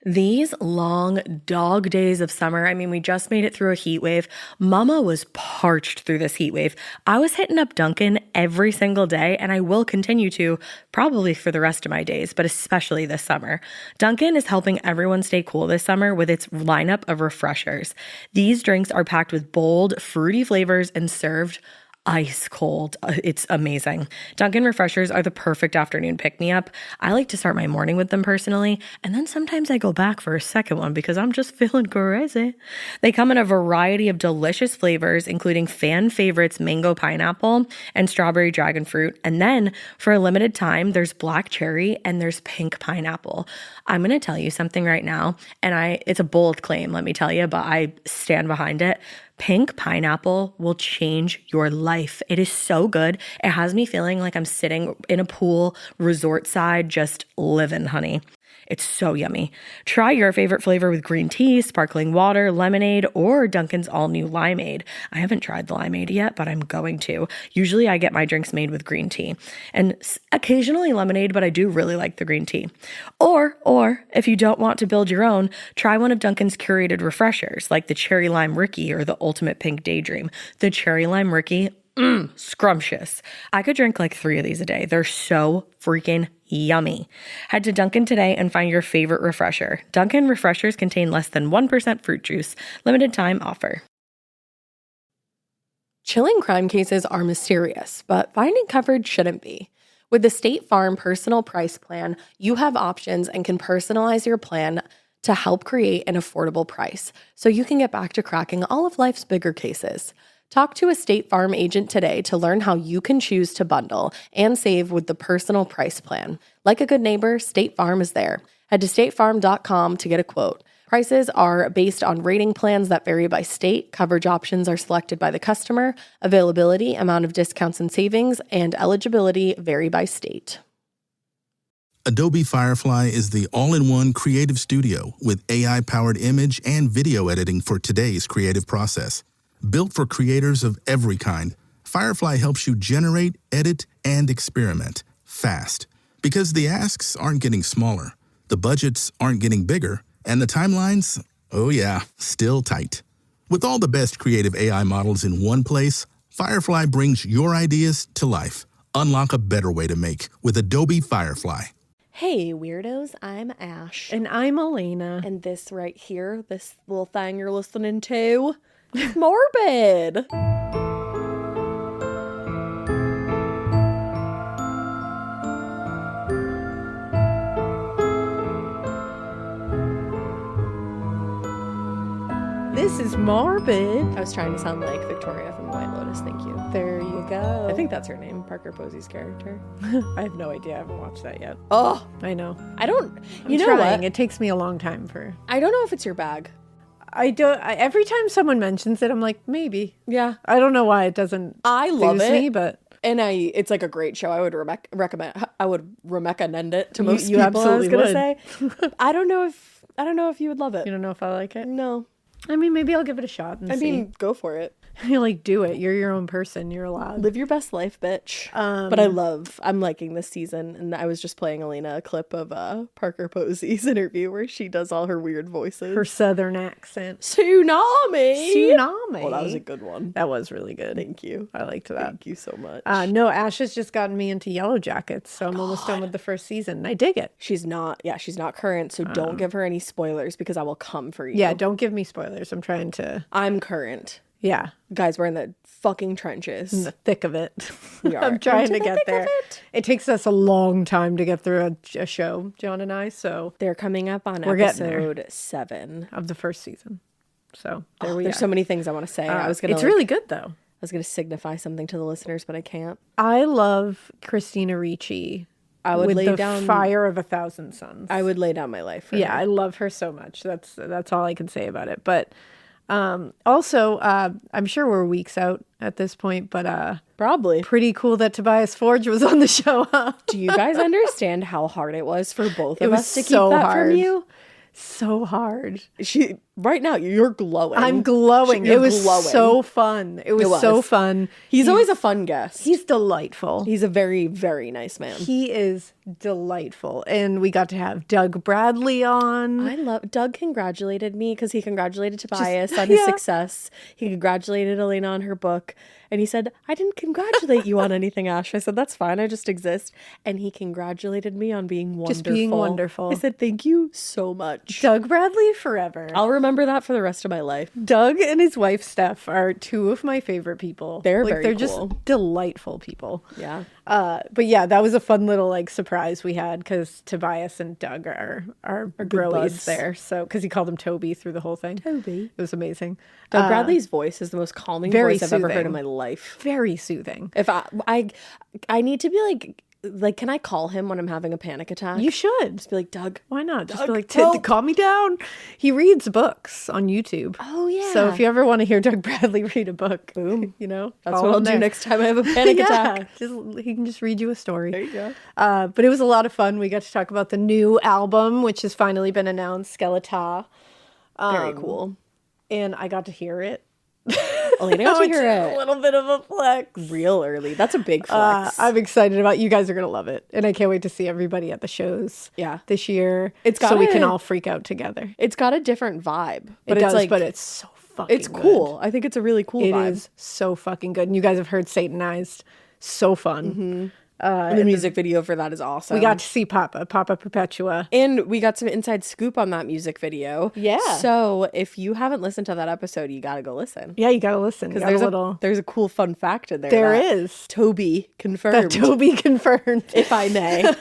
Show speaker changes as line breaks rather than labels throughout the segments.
These long dog days of summer, I mean, we just made it through a heat wave. Mama was parched through this heat wave. I was hitting up Dunkin' every single day, and I will continue to probably for the rest of my days, but especially this summer. Dunkin' is helping everyone stay cool this summer with its lineup of refreshers. These drinks are packed with bold, fruity flavors and served ice cold. It's amazing. Dunkin' refreshers are the perfect afternoon pick-me-up. I like to start my morning with them personally, and then sometimes I go back for a second one because I'm just feeling crazy. They come in a variety of delicious flavors, including fan favorites mango pineapple and strawberry dragon fruit. And then for a limited time, there's black cherry and there's pink pineapple. I'm going to tell you something right now, and it's a bold claim, let me tell you, but I stand behind it. Pink pineapple will change your life. It is so good. It has me feeling like I'm sitting in a pool, resort side, just living, honey. It's so yummy. Try your favorite flavor with green tea, sparkling water, lemonade, or Dunkin's all-new limeade. I haven't tried the limeade yet, but I'm going to. Usually I get my drinks made with green tea and occasionally lemonade, but I do really like the green tea. Or if you don't want to build your own, try one of Dunkin's curated refreshers like the Cherry Lime Ricky or the Ultimate Pink Daydream. The Cherry Lime Ricky, scrumptious. I could drink like 3 of these a day. They're so freaking yummy. Head to Dunkin' today and find your favorite refresher. Dunkin' refreshers contain less than 1% fruit juice. Limited time offer. Chilling crime cases are mysterious, but finding coverage shouldn't be. With the State Farm Personal Price Plan, you have options and can personalize your plan to help create an affordable price so you can get back to cracking all of life's bigger cases. Talk to a State Farm agent today to learn how you can choose to bundle and save with the Personal Price Plan. Like a good neighbor, State Farm is there. Head to statefarm.com to get a quote. Prices are based on rating plans that vary by state. Coverage options are selected by the customer. Availability, amount of discounts and savings, and eligibility vary by state.
Adobe Firefly is the all-in-one creative studio with AI-powered image and video editing for today's creative process. Built for creators of every kind, Firefly helps you generate, edit, and experiment fast. Because the asks aren't getting smaller, the budgets aren't getting bigger, and the timelines, oh yeah, still tight. With all the best creative AI models in one place, Firefly brings your ideas to life. Unlock a better way to make with Adobe Firefly.
Hey weirdos, I'm Ash.
And I'm Elena.
And this right here, this little thing you're listening to, is morbid.
This is morbid.
I was trying to sound like Victoria from White Lotus, thank you.
There you go.
I think that's her name, Parker Posey's character.
I have no idea. I haven't watched that yet.
Oh,
I know.
I don't,
I'm trying. It takes me a long time for...
I don't know if it's your bag.
Every time someone mentions it, I'm like, maybe.
Yeah.
I don't know why it doesn't
I love it.
me, but...
And it's like a great show. I would recommend. I would recommend it to most
you
people.
Absolutely
I was gonna say. I don't know if you would love it.
You don't know if I like it?
No.
I mean, maybe I'll give it a shot and see.
I mean, go for it.
You like do it. You're your own person. You're allowed.
Live your best life, bitch. But I'm liking this season, and I was just playing Elena a clip of Parker Posey's interview where she does all her weird voices.
Her southern accent.
Tsunami.
Oh,
that was a good one.
That was really good.
Thank you.
I liked that.
Thank you so much.
No, Ash has just gotten me into Yellow Jackets, so I'm almost done with the first season. And I dig it.
She's not current, so don't give her any spoilers because I will come for you.
Yeah, don't give me spoilers. I'm trying to.
I'm current.
Yeah.
Guys, we're in the fucking trenches.
In the thick of it.
We are.
I'm trying to get there. It takes us a long time to get through a show, John and I, so.
They're coming up on episode 7
of the first season. So there we are.
There's so many things I want to say.
It's really good, though.
I was going to signify something to the listeners, but I can't.
I love Christina Ricci.
I would lay
the
down
Fire of a Thousand Suns.
I would lay down my life for her.
I love her so much. That's all I can say about it. But also, I'm sure we're weeks out at this point, but
probably
pretty cool that Tobias Forge was on the show. Huh?
Do you guys understand how hard it was for both of us to keep that from you?
So hard.
Right now, you're glowing.
I'm glowing.
You're
It was
glowing.
so fun. It was so fun.
He's always a fun guest.
He's delightful.
He's a very, very nice man.
He is delightful. And we got to have Doug Bradley on.
I love Doug congratulated me because he congratulated Tobias on his success. He congratulated Elena on her book. And he said, I didn't congratulate you on anything, Ash. I said, that's fine. I just exist. And he congratulated me on being wonderful.
Just being wonderful.
I said, thank you so much.
Doug Bradley forever.
I'll remember that for the rest of my life.
Doug and his wife, Steph, are two of my favorite people.
They're very
they're
cool.
just delightful people.
Yeah.
But yeah, that was a fun little like surprise we had because Tobias and Doug are broies
buds.
there. So because he called him Toby through the whole thing.
Toby.
It was amazing.
Doug Bradley's voice is the most calming
very
voice I've ever heard
soothing.
in my life.
Very soothing.
If I need to be like, can I call him when I'm having a panic attack?
You should.
Just be like, Doug.
Why not? Just
Doug,
be like,
help.
calm me down. He reads books on YouTube.
Oh, yeah.
So if you ever want to hear Doug Bradley read a book,
boom,
you know,
that's
follow
what I'll
him
do
there.
next time I have a panic attack.
He can just read you a story.
There you go.
But it was a lot of fun. We got to talk about the new album, which has finally been announced, Skeleta.
Very cool.
And I got to hear it.
Elena got to hear
A
it
little bit of a flex.
real early. That's a big flex.
I'm excited about you guys are going to love it. And I can't wait to see everybody at the shows this year. So we can all freak out together.
It's got a different vibe.
But
It's like,
but it's so fucking
it's cool. I think it's a really cool vibe.
It is so fucking good. And you guys have heard Satanized. So fun.
Mm-hmm. And the music video for that is awesome.
We got to see Papa Perpetua.
And we got some inside scoop on that music video.
Yeah.
So if you haven't listened to that episode, you got to go listen.
Yeah, you got to listen.
Because there's a cool fun fact in there.
There
that
is.
Toby confirmed.
That Toby confirmed.
If I may.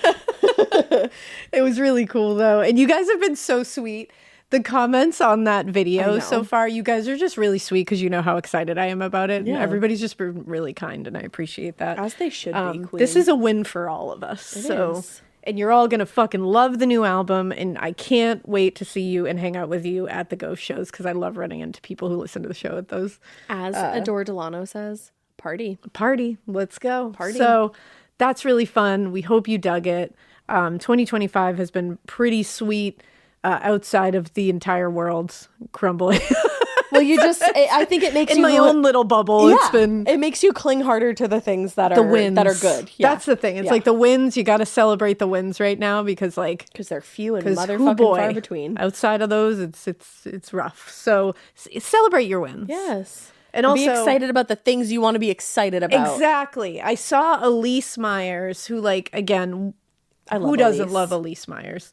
It was really cool, though. And you guys have been so sweet. The comments on that video so far, you guys are just really sweet because you know how excited I am about it.
Yeah.
And everybody's just been really kind, and I appreciate that.
As they should be, queen.
This is a win for all of us.
It
so,
is.
And you're all going to fucking love the new album, and I can't wait to see you and hang out with you at the Ghost shows because I love running into people who listen to the show at those.
As Adore Delano says, party.
Let's go.
Party.
So that's really fun. We hope you dug it. 2025 has been pretty sweet. Outside of the entire world crumbling.
Well, I think it makes
in
you
my own little bubble.
Yeah,
It's been
it makes you cling harder to the things that
the
are
wins
that are good. Yeah.
That's the thing. It's like the wins. You got to celebrate the wins right now because
they're few and
hoo
motherfucking
boy,
far between.
Outside of those, it's rough. So celebrate your wins.
Yes.
And
be
also
excited about the things you want to be excited about.
Exactly. I saw Elise Myers, who again, who doesn't love Elise Myers?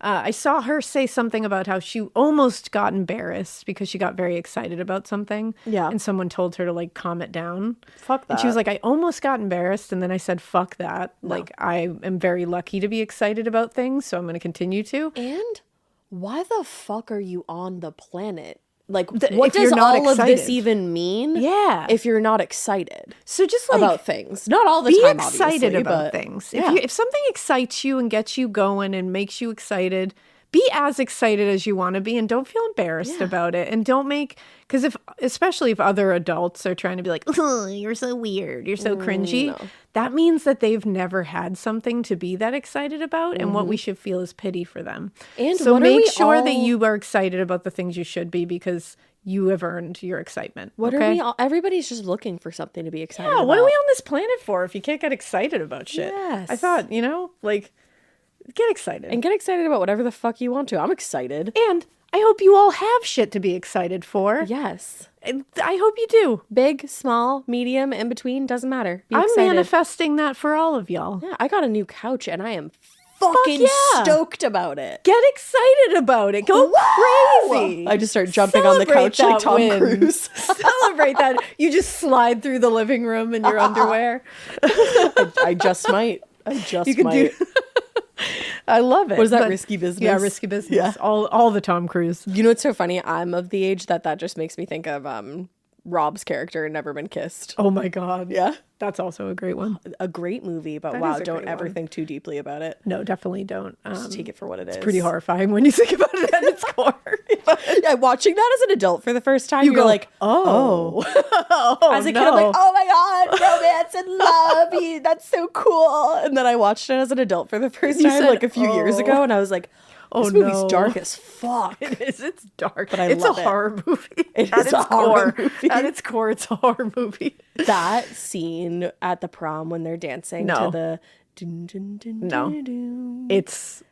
I saw her say something about how she almost got embarrassed because she got very excited about something.
Yeah.
And someone told her to calm it down.
Fuck that.
And she was like, I almost got embarrassed. And then I said, fuck that. No. I am very lucky to be excited about things. So I'm going to continue to.
And why the fuck are you on the planet? What
if
does
you're not
all of this
excited.
even mean?
Yeah.
If you're not excited.
So just
about things. Not all the
be
time,
excited
obviously,
about
but
things.
Yeah.
If something excites you and gets you going and makes you excited, be as excited as you want to be and don't feel embarrassed about it. And don't because especially if other adults are trying to be like, oh, you're so weird, you're so cringy, that means that they've never had something to be that excited about. And what we should feel is pity for them.
And
so
what are
make
we
sure that
all-
you are excited about the things you should be because you have earned your excitement.
What are we all? Everybody's just looking for something to be excited about.
Yeah, what are we on this planet for if you can't get excited about shit?
Yes.
I thought, get excited.
And get excited about whatever the fuck you want to. I'm excited.
And I hope you all have shit to be excited for.
Yes.
And I hope you do.
Big, small, medium, in between, doesn't matter. Be
I'm
excited.
manifesting that for all of y'all.
Yeah, I got a new couch and I am fucking
yeah.
stoked about it.
Get excited about it. Go crazy.
I just start jumping on the couch like Tom Cruise.
Celebrate that. You just slide through the living room in your underwear.
I just might.
You can do. I love it.
What is that, Risky Business?
Yeah, Risky Business.
Yeah.
All the Tom Cruise.
You know what's so funny? I'm of the age that just makes me think of Rob's character in Never Been Kissed.
Oh my God.
Yeah.
That's also a great one.
A great movie, but
That
wow,
is a
don't
great
ever
one.
think too deeply about it.
No, definitely don't.
Just take it for what it is.
It's pretty horrifying when you think about it at its core.
Yeah, watching that as an adult for the first time, you're
go,
like,
oh.
As a kid, I'm like, oh my God, romance and love. That's so cool. And then I watched it as an adult for the first time,
said,
like a few years ago, and I was like,
Oh,
This movie's
no.
dark as fuck.
It is. It's dark.
But I
it's
love
a
it.
horror movie.
It
At
is a
its
horror
core.
movie.
At its core, it's a horror movie.
That scene at the prom when they're dancing
No.
to the dun, dun, dun,
No.
dun, dun.
It's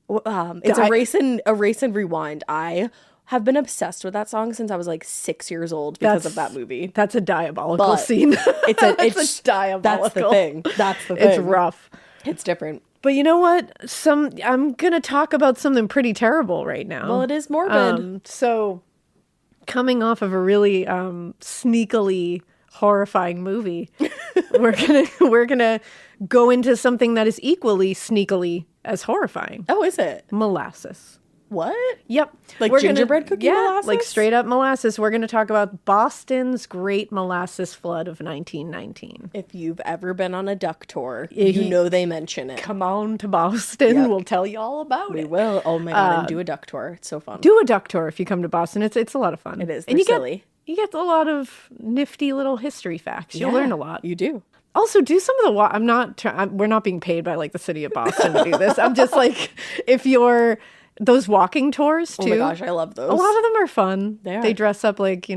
It's a race and rewind. I have been obsessed with that song since I was like 6 years old because of that movie.
That's a diabolical
But
scene.
It's
diabolical.
That's the thing. That's the thing.
It's rough.
It's different.
But you know what? I'm gonna talk about something pretty terrible right now.
Well, it is morbid.
So, coming off of a really sneakily horrifying movie, we're gonna go into something that is equally sneakily as horrifying.
Oh, is it?
Molasses.
What?
Yep.
Like
We're
gingerbread cookie molasses?
like straight up molasses. We're going to talk about Boston's Great Molasses Flood of 1919.
If you've ever been on a duck tour, you know they mention it.
Come on to Boston.
Yep.
We'll tell you all about
We
it.
will. Oh my god, and do a duck tour. It's so fun.
Do a duck tour if you come to Boston. It's a lot of fun.
It is.
And
They're
you
silly.
you get a lot of nifty little history facts. You'll learn a lot.
You do.
Also, do some of the I'm not we're not being paid by like the city of Boston to do this. I'm just like, if you're those walking tours too.
Oh my gosh, I love those.
A lot of them are fun.
They are.
They dress up like,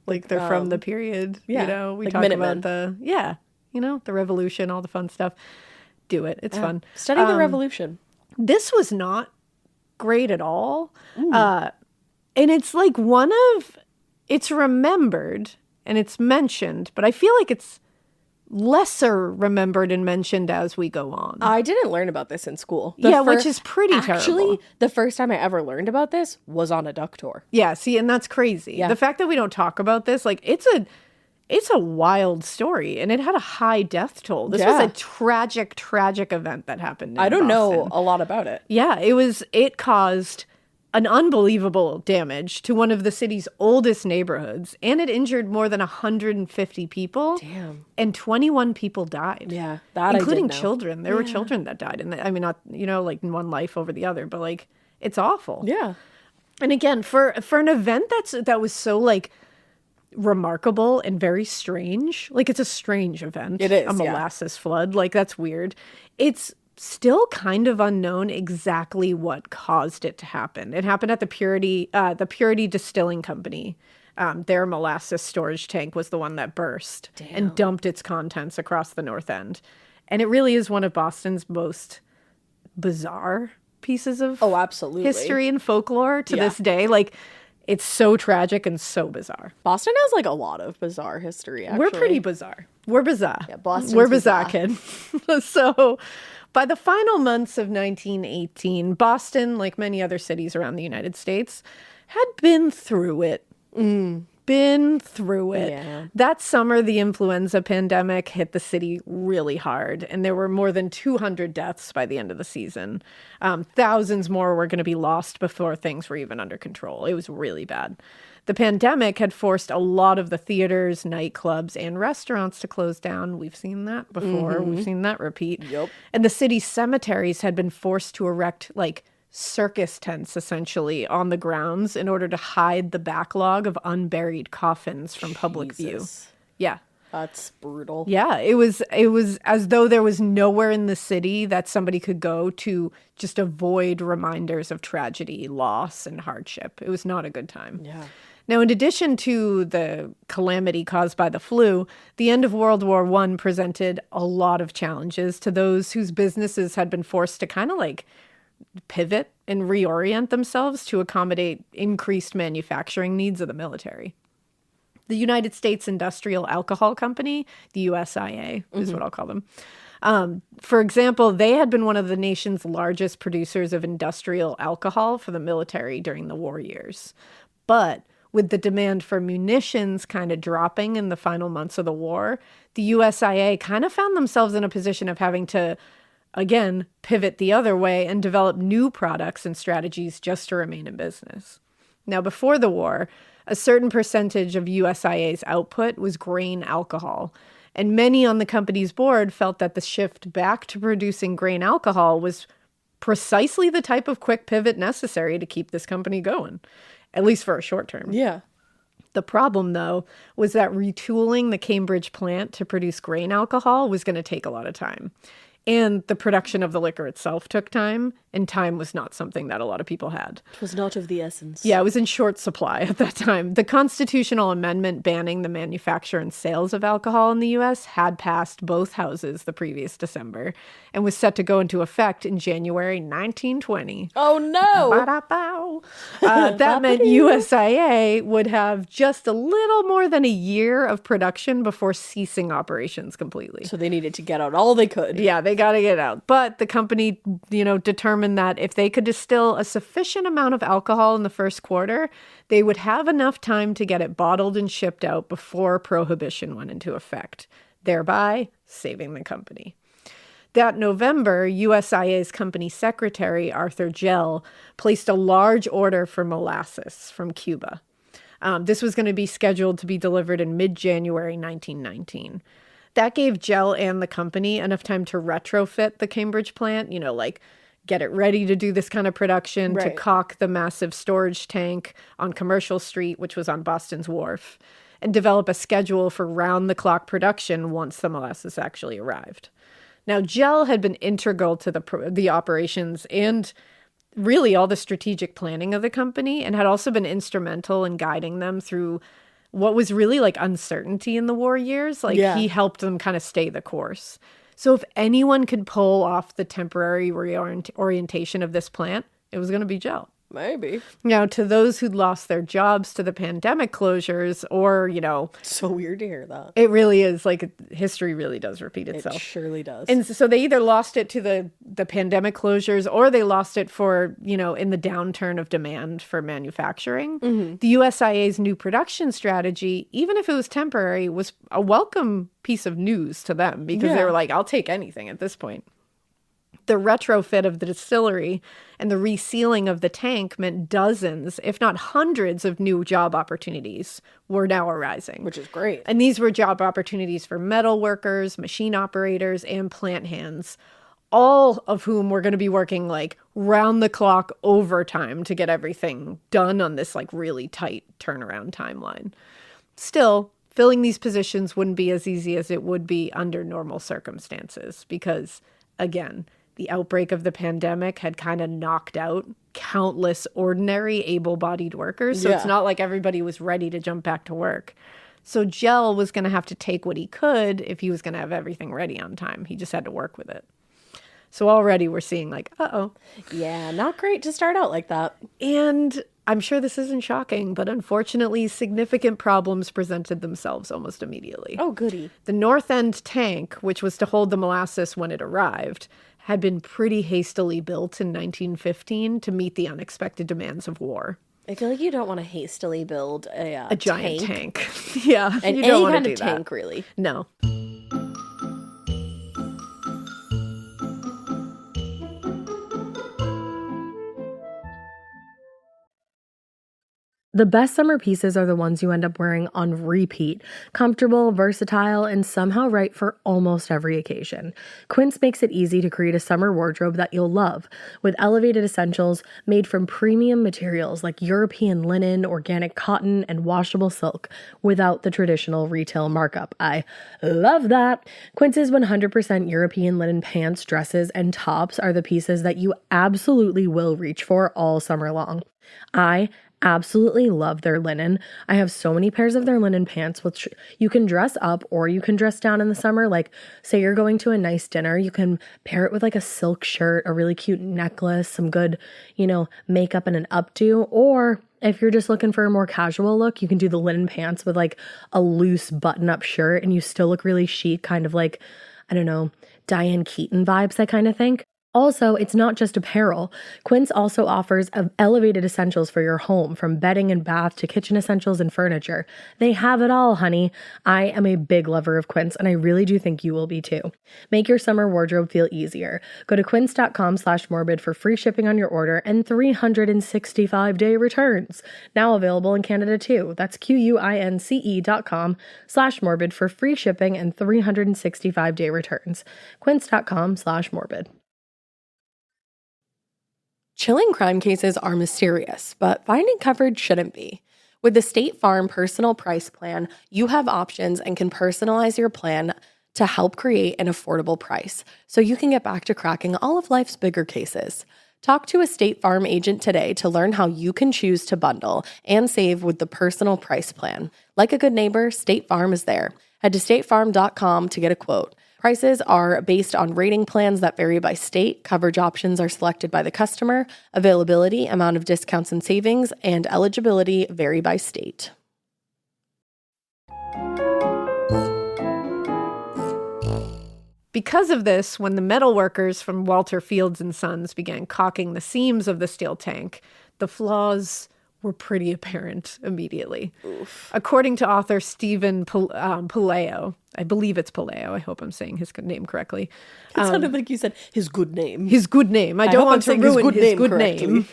like they're from the period.
yeah,
We
like
talk
Minutemen.
about the revolution, all the fun stuff. Do it. It's fun.
Study the revolution.
This was not great at all. And it's like it's remembered and it's mentioned, but I feel like it's lesser remembered and mentioned as we go on.
I didn't learn about this in school.
Which is pretty
Actually,
terrible.
the first time I ever learned about this was on a duck tour.
Yeah, see, and that's crazy.
Yeah.
The fact that we don't talk about this, like, it's a wild story, and it had a high death toll. This was
Yeah.
a tragic event that happened in
I don't know
Boston.
a lot about it.
Yeah, it caused an unbelievable damage to one of the city's oldest neighborhoods, and it injured more than 150 people.
Damn.
And 21 people died.
Yeah, that
including
I did know.
children. There were children that died, and I mean, not like one life over the other, but like it's awful.
Yeah.
And again, for an event that was so like remarkable and very strange, like it's a strange event.
It is,
a
yeah.
molasses flood. Like that's weird. It's still kind of unknown exactly what caused it to happen. It happened at the Purity Distilling Company. Their molasses storage tank was the one that burst and dumped its contents across the North End. And it really is one of Boston's most bizarre pieces of
absolutely.
history and folklore to
Yeah.
this day. Like, it's so tragic and so bizarre.
Boston has like a lot of bizarre history, actually.
We're pretty bizarre. We're bizarre.
Yeah, Boston's
We're bizarre,
bizarre.
kid. So, by the final months of 1918, Boston, like many other cities around the United States, had been through it. Been through it.
Yeah.
That summer, the influenza pandemic hit the city really hard, and there were more than 200 deaths by the end of the season. Thousands more were going to be lost before things were even under control. It was really bad. The pandemic had forced a lot of the theaters, nightclubs, and restaurants to close down. We've seen that before. We've seen that repeat.
Yep.
And the city's cemeteries had been forced to erect like circus tents essentially on the grounds in order to hide the backlog of unburied coffins from public view.
Jesus.
Yeah.
That's brutal.
Yeah, it was as though there was nowhere in the city that somebody could go to just avoid reminders of tragedy, loss, and hardship. It was not a good time.
Yeah.
Now, in addition to the calamity caused by the flu, the end of World War I presented a lot of challenges to those whose businesses had been forced to kind of like pivot and reorient themselves to accommodate increased manufacturing needs of the military. The United States Industrial Alcohol Company, the USIA is what I'll call them. For example, they had been one of the nation's largest producers of industrial alcohol for the military during the war years. But with the demand for munitions kind of dropping in the final months of the war, the USIA kind of found themselves in a position of having to, again, pivot the other way and develop new products and strategies just to remain in business. Now, before the war, a certain percentage of USIA's output was grain alcohol, and many on the company's board felt that the shift back to producing grain alcohol was precisely the type of quick pivot necessary to keep this company going, at least for a short term.
Yeah.
The problem, though, was that retooling the Cambridge plant to produce grain alcohol was going to take a lot of time. And the production of the liquor itself took time, and time was not something that a lot of people had.
It was not of the essence.
Yeah, it was in short supply at that time. The constitutional amendment banning the manufacture and sales of alcohol in the U.S. had passed both houses the previous December and was set to go into effect in January 1920.
Oh, no.
Ba-da-bow. That meant USIA would have just a little more than a year of production before ceasing operations completely.
So they needed to get out all they could.
Yeah, they got to get out. But the company, determined that if they could distill a sufficient amount of alcohol in the first quarter, they would have enough time to get it bottled and shipped out before Prohibition went into effect, thereby saving the company. That November, USIA's company secretary, Arthur Gell, placed a large order for molasses from Cuba. This was going to be scheduled to be delivered in mid-January 1919. That gave Gell and the company enough time to retrofit the Cambridge plant, get it ready to do this kind of production, to caulk the massive storage tank on Commercial Street, which was on Boston's Wharf, and develop a schedule for round-the-clock production once the molasses actually arrived. Now, Gell had been integral to the operations and really all the strategic planning of the company, and had also been instrumental in guiding them through what was really uncertainty in the war years. He helped them kind of stay the course. So if anyone could pull off the temporary reorientation of this plant, it was going to be Gell.
Maybe.
Now, to those who'd lost their jobs to the pandemic closures or,
So weird to hear that.
it really is history really does repeat itself.
It surely does.
And so they either lost it to the pandemic closures or they lost it for, in the downturn of demand for manufacturing. Mm-hmm. The USIA's new production strategy, even if it was temporary, was a welcome piece of news to them because they were I'll take anything at this point. The retrofit of the distillery and the resealing of the tank meant dozens, if not hundreds, of new job opportunities were now arising.
Which is great.
And these were job opportunities for metal workers, machine operators, and plant hands, all of whom were going to be working round-the-clock overtime to get everything done on this really tight turnaround timeline. Still, filling these positions wouldn't be as easy as it would be under normal circumstances because, again, the outbreak of the pandemic had kind of knocked out countless ordinary able-bodied workers. So it's not like everybody was ready to jump back to work. So Gell was going to have to take what he could if he was going to have everything ready on time. He just had to work with it. So already we're seeing uh-oh.
Yeah, not great to start out like that.
And I'm sure this isn't shocking, but unfortunately significant problems presented themselves almost immediately.
Oh, goody.
The north end tank, which was to hold the molasses when it arrived, had been pretty hastily built in 1915 to meet the unexpected demands of war.
I feel like you don't want to hastily build a
giant tank. Yeah,
and
you don't
any
want
kind
to
of
do
tank,
that.
really.
No.
The best summer pieces are the ones you end up wearing on repeat. Comfortable, versatile, and somehow right for almost every occasion. Quince makes it easy to create a summer wardrobe that you'll love, with elevated essentials made from premium materials like European linen, organic cotton, and washable silk, without the traditional retail markup. I love that! Quince's 100% European linen pants, dresses, and tops are the pieces that you absolutely will reach for all summer long. I absolutely love their linen. I have so many pairs of their linen pants, which you can dress up or you can dress down in the summer. Say you're going to a nice dinner, you can pair it with a silk shirt, a really cute necklace, some good, makeup and an updo. Or if you're just looking for a more casual look, you can do the linen pants with a loose button-up shirt and you still look really chic, kind of Diane Keaton vibes, I kind of think. Also, it's not just apparel. Quince also offers elevated essentials for your home, from bedding and bath to kitchen essentials and furniture. They have it all, honey. I am a big lover of Quince, and I really do think you will be too. Make your summer wardrobe feel easier. Go to quince.com/morbid for free shipping on your order and 365-day returns. Now available in Canada too. That's QUINCE.com/morbid for free shipping and 365-day returns. Quince.com/morbid. Chilling crime cases are mysterious, but finding coverage shouldn't be. With the State Farm Personal Price Plan, you have options and can personalize your plan to help create an affordable price so you can get back to cracking all of life's bigger cases. Talk to a State Farm agent today to learn how you can choose to bundle and save with the personal price plan. Like a good neighbor, State Farm is there. Head to statefarm.com to get a quote. Prices are based on rating plans that vary by state. Coverage options are selected by the customer. Availability, amount of discounts and savings, and eligibility vary by state.
Because of this, when the metal workers from Walter Fields and Sons began caulking the seams of the steel tank, the flaws were pretty apparent immediately.
Oof.
According to author Stephen Puleo, I believe it's Puleo, I hope I'm saying his name correctly.
It sounded like you said his good name.
His good name. I don't
hope
want
I'm
to
saying
ruin his good
correctly.
name.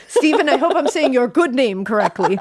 Stephen, I hope I'm saying your good name correctly.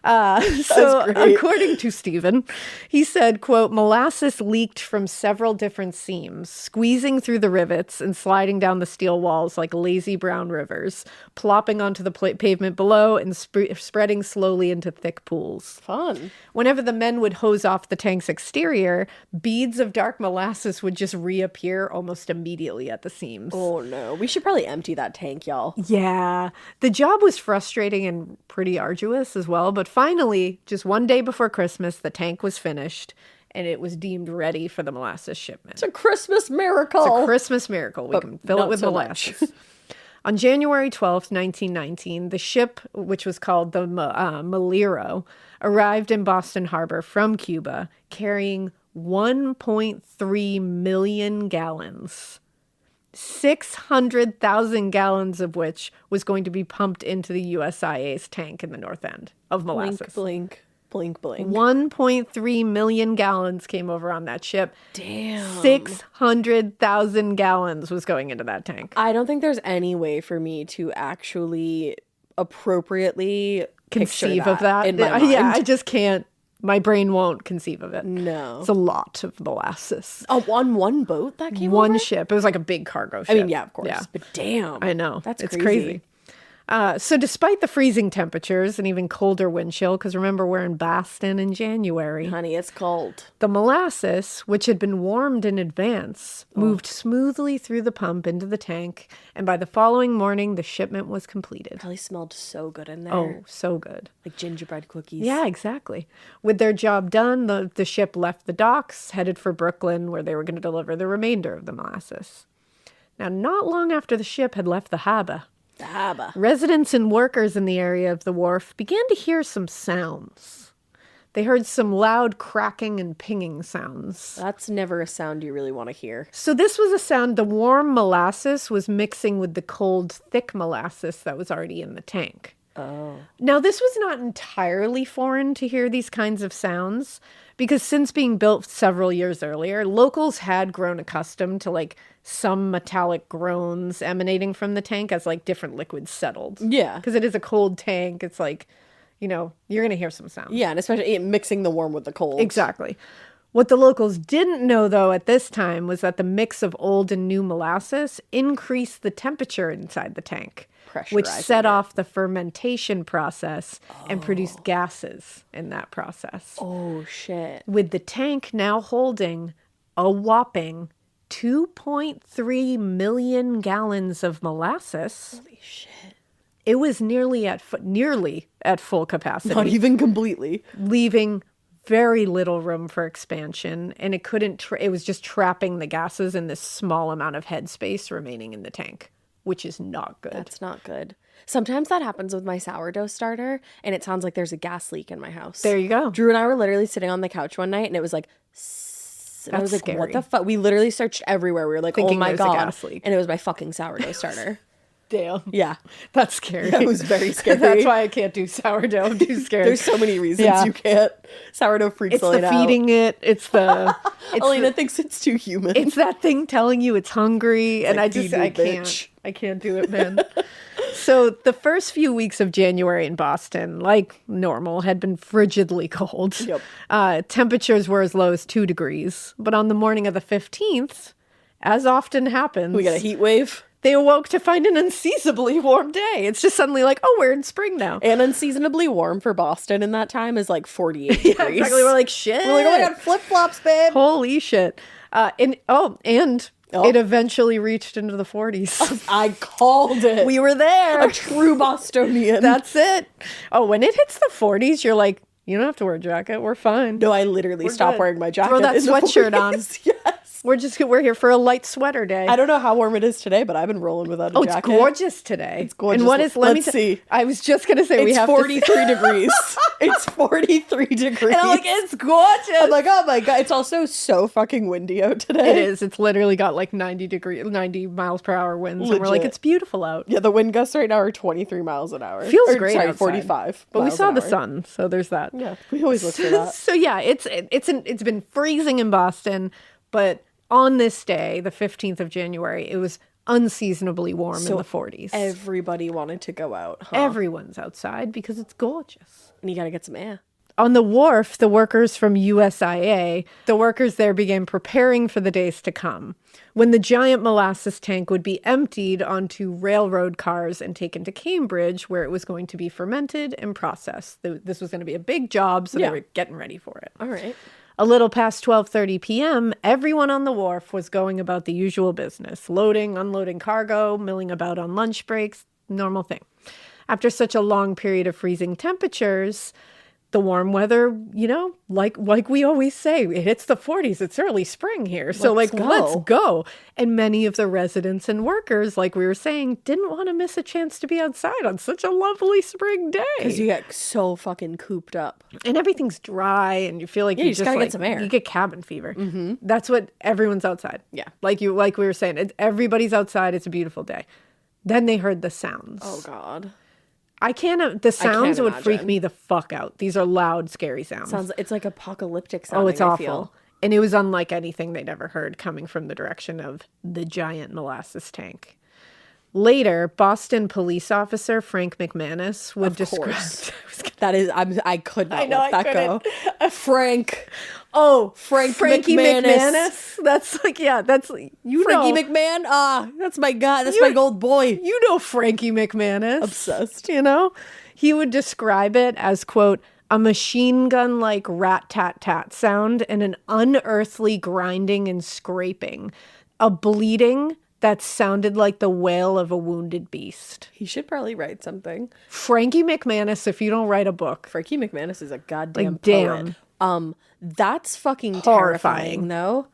So
great.
according to Stephen, he said, quote, molasses leaked from several different seams, squeezing through the rivets and sliding down the steel walls like lazy brown rivers, plopping onto the pavement below and spreading slowly into thick pools.
Fun.
Whenever the men would hose off the tank's exterior, beads of dark molasses would just reappear almost immediately at the seams.
Oh no. We should probably empty that tank, y'all.
Yeah, the job was frustrating and pretty arduous as well, but finally, just one day before Christmas, the tank was finished and it was deemed ready for the molasses shipment.
It's a Christmas miracle.
It's a Christmas miracle. We can fill it
not
with
so
molasses. On January 12th, 1919, the ship, which was called the Malero, arrived in Boston Harbor from Cuba, carrying 1.3 million gallons. 600,000 gallons of which was going to be pumped into the USIA's tank in the north end of molasses.
Blink, blink, blink, blink.
1.3 million gallons came over on that ship.
Damn.
600,000 gallons was going into that tank.
I don't think there's any way for me to actually appropriately
Conceive of that.
in my mind.
Yeah, I just can't. My brain won't conceive of it.
No.
It's a lot of molasses.
Oh, on one boat that came
One
over?
ship. It was like a big cargo ship.
I mean, yeah, of course.
Yeah.
But damn.
I know.
That's
it's
crazy.
So despite the freezing temperatures and even colder wind chill, because remember, we're in Boston in January,
Honey, it's cold.
the molasses, which had been warmed in advance, moved smoothly through the pump into the tank, and by the following morning, the shipment was completed.
Probably smelled so good in there.
Oh, so good.
Like gingerbread cookies.
Yeah, exactly. With their job done, the ship left the docks, headed for Brooklyn, where they were going to deliver the remainder of the molasses. Now, not long after the ship had left the harbor,
The harbor.
residents and workers in the area of the wharf began to hear some sounds. They heard some loud cracking and pinging sounds.
That's never a sound you really want to hear.
So this was a sound, the warm molasses was mixing with the cold, thick molasses that was already in the tank.
Oh.
Now, this was not entirely foreign to hear these kinds of sounds, because since being built several years earlier, locals had grown accustomed to like some metallic groans emanating from the tank as like different liquids settled.
Yeah.
Because it is a cold tank. It's like, you know, you're going to hear some sounds.
Yeah, and especially mixing the warm with the cold.
Exactly. What the locals didn't know, though, at this time was that the mix of old and new molasses increased the temperature inside the tank, which
Pressurizing
set
it.
off the fermentation process and produced gases in that process.
Oh, shit.
With the tank now holding a whopping 2.3 million gallons of molasses,
Holy shit.
it was nearly at full capacity.
Not even completely.
Leaving very little room for expansion, and it couldn't it was just trapping the gases in this small amount of headspace remaining in the tank, which is not good.
That's not good. Sometimes that happens with my sourdough starter, and it sounds like there's a gas leak in my house.
There you go.
Drew and I were literally sitting on the couch one night, and it was like, and I was
That's
like, what
scary.
the fuck? We literally searched everywhere. We were like,
Thinking
oh my
there's a
God.
gas leak.
And it was my fucking sourdough starter.
Damn.
Yeah.
That's scary.
That was very scary.
That's why I can't do sourdough. I'm too scared.
There's so many reasons
Yeah.
you can't. Sourdough freaks
It's
Elena
the
out.
feeding it. It's the
Elena thinks it's too human.
it's that thing telling you it's hungry, and
like,
I
"Feed me,
can't.
bitch."
I can't do it, man. So the first few weeks of January in Boston, like normal, had been frigidly cold.
Yep.
Temperatures were as low as 2 degrees. But on the morning of the 15th, as often happens,
We got a heat wave.
they awoke to find an unseasonably warm day. It's just suddenly like, oh, we're in spring now.
And unseasonably warm for Boston in that time is like 48
Yeah,
degrees.
exactly. We're like, shit.
We're like, oh my God, flip-flops, babe.
Holy shit. And it eventually reached into the 40s.
I called it.
We were there.
A true Bostonian.
That's it. Oh, when it hits the 40s, you're like, you don't have to wear a jacket. We're fine.
No, I literally stopped
good.
wearing my jacket.
Throw that
in the
sweatshirt on.
40s. Yes.
We're here for a light sweater day.
I don't know how warm it is today, but I've been rolling without a jacket.
It's gorgeous today.
It's gorgeous.
And what is?
Let's see.
I was just gonna say we
It's
have
43 degrees. It's 43 degrees.
And I'm like, it's gorgeous.
I'm like, oh my God. It's also so fucking windy out today.
It is. It's literally got like 90 miles per hour winds. And we're like,
Legit.
it's beautiful out.
Yeah, the wind gusts right now are 23 miles an hour.
Feels great
Sorry,
outside.
45.
But we
miles
saw
an
the
hour.
sun, so there's that.
Yeah, we always look for that.
So yeah, it's been freezing in Boston, but on this day, the 15th of January, it was unseasonably warm in the 40s.
Everybody wanted to go out, huh?
Everyone's outside because it's gorgeous.
And you gotta get some air.
On the wharf, the workers from USIA, the workers there began preparing for the days to come, when the giant molasses tank would be emptied onto railroad cars and taken to Cambridge, where it was going to be fermented and processed. This was going to be a big job, so
Yeah.
they were getting ready for it.
All right.
A little past 12:30 p.m., everyone on the wharf was going about the usual business, loading, unloading cargo, milling about on lunch breaks, normal thing. After such a long period of freezing temperatures, the warm weather, like we always say, it hits the 40s. It's early spring here. So
Let's
let's
go.
go. And many of the residents and workers, like we were saying, didn't want to miss a chance to be outside on such a lovely spring day.
Because you get so fucking cooped up.
And everything's dry and you feel like
you just gotta get
like,
some air.
You get cabin fever. Mm-hmm. That's what everyone's outside.
Yeah.
Like we were saying, everybody's outside. It's a beautiful day. Then they heard the sounds.
Oh, God.
The sounds would freak
imagine.
me the fuck out. These are loud, scary sounds.
It's like apocalyptic sounding.
Oh, it's
I
awful.
feel.
And it was unlike anything they'd ever heard coming from the direction of the giant molasses tank. Later, Boston police officer Frank McManus would describe...
course. That is, I could not
I know,
let
I
that go. Frank.
Oh,
Frankie
McManus. That's like, yeah, that's,
Frankie
know.
McMahon. Ah, that's my guy. That's my gold boy.
You know Frankie McManus.
Obsessed.
He would describe it as, quote, a machine gun like rat-tat-tat sound and an unearthly grinding and scraping. A bleeding that sounded like the wail of a wounded beast.
He should probably write something.
Frankie McManus, if you don't write a book.
Frankie McManus is a goddamn
Like, damn.
poet. That's fucking
Horrifying.
terrifying, though.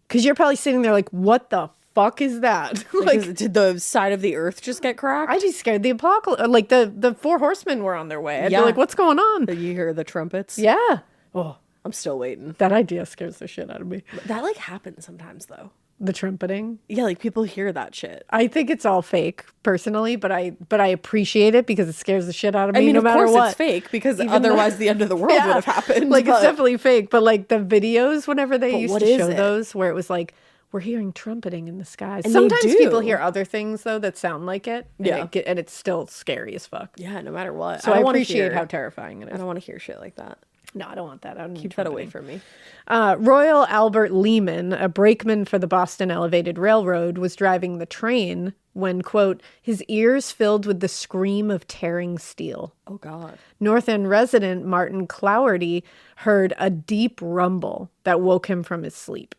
Because you're probably sitting there like, what the fuck is that?
Like, did the side of the earth just get cracked?
I'd be scared. The apocalypse, like the four horsemen were on their way. I'd be like, what's going on?
Did you hear the trumpets?
Yeah.
Oh, I'm still waiting.
That idea scares the shit out of me.
That like happens sometimes though.
The trumpeting.
Yeah, like people hear that shit.
I think it's all fake, personally, but I appreciate it because it scares the shit out of me.
I mean,
no
of
matter
course
what.
it's fake because otherwise the end of the world would have happened.
Like
but-
it's definitely fake, but like the videos, whenever they used
what
to
is
show
it?
those, where it was like we're hearing trumpeting in the skies.
And they
Sometimes
do.
people hear other things though that sound like it. And
Yeah.
and it's still scary as fuck.
Yeah, no matter what.
So I
don't wanna
appreciate
hear-
how terrifying it
I
is.
don't want to hear shit like that.
No, I don't want that. I don't need
Keep that away
trumpeting.
from me.
Royal Albert Lehman, a brakeman for the Boston Elevated Railroad, was driving the train when, quote, his ears filled with the scream of tearing steel.
Oh God.
North End resident Martin Clougherty heard a deep rumble that woke him from his sleep.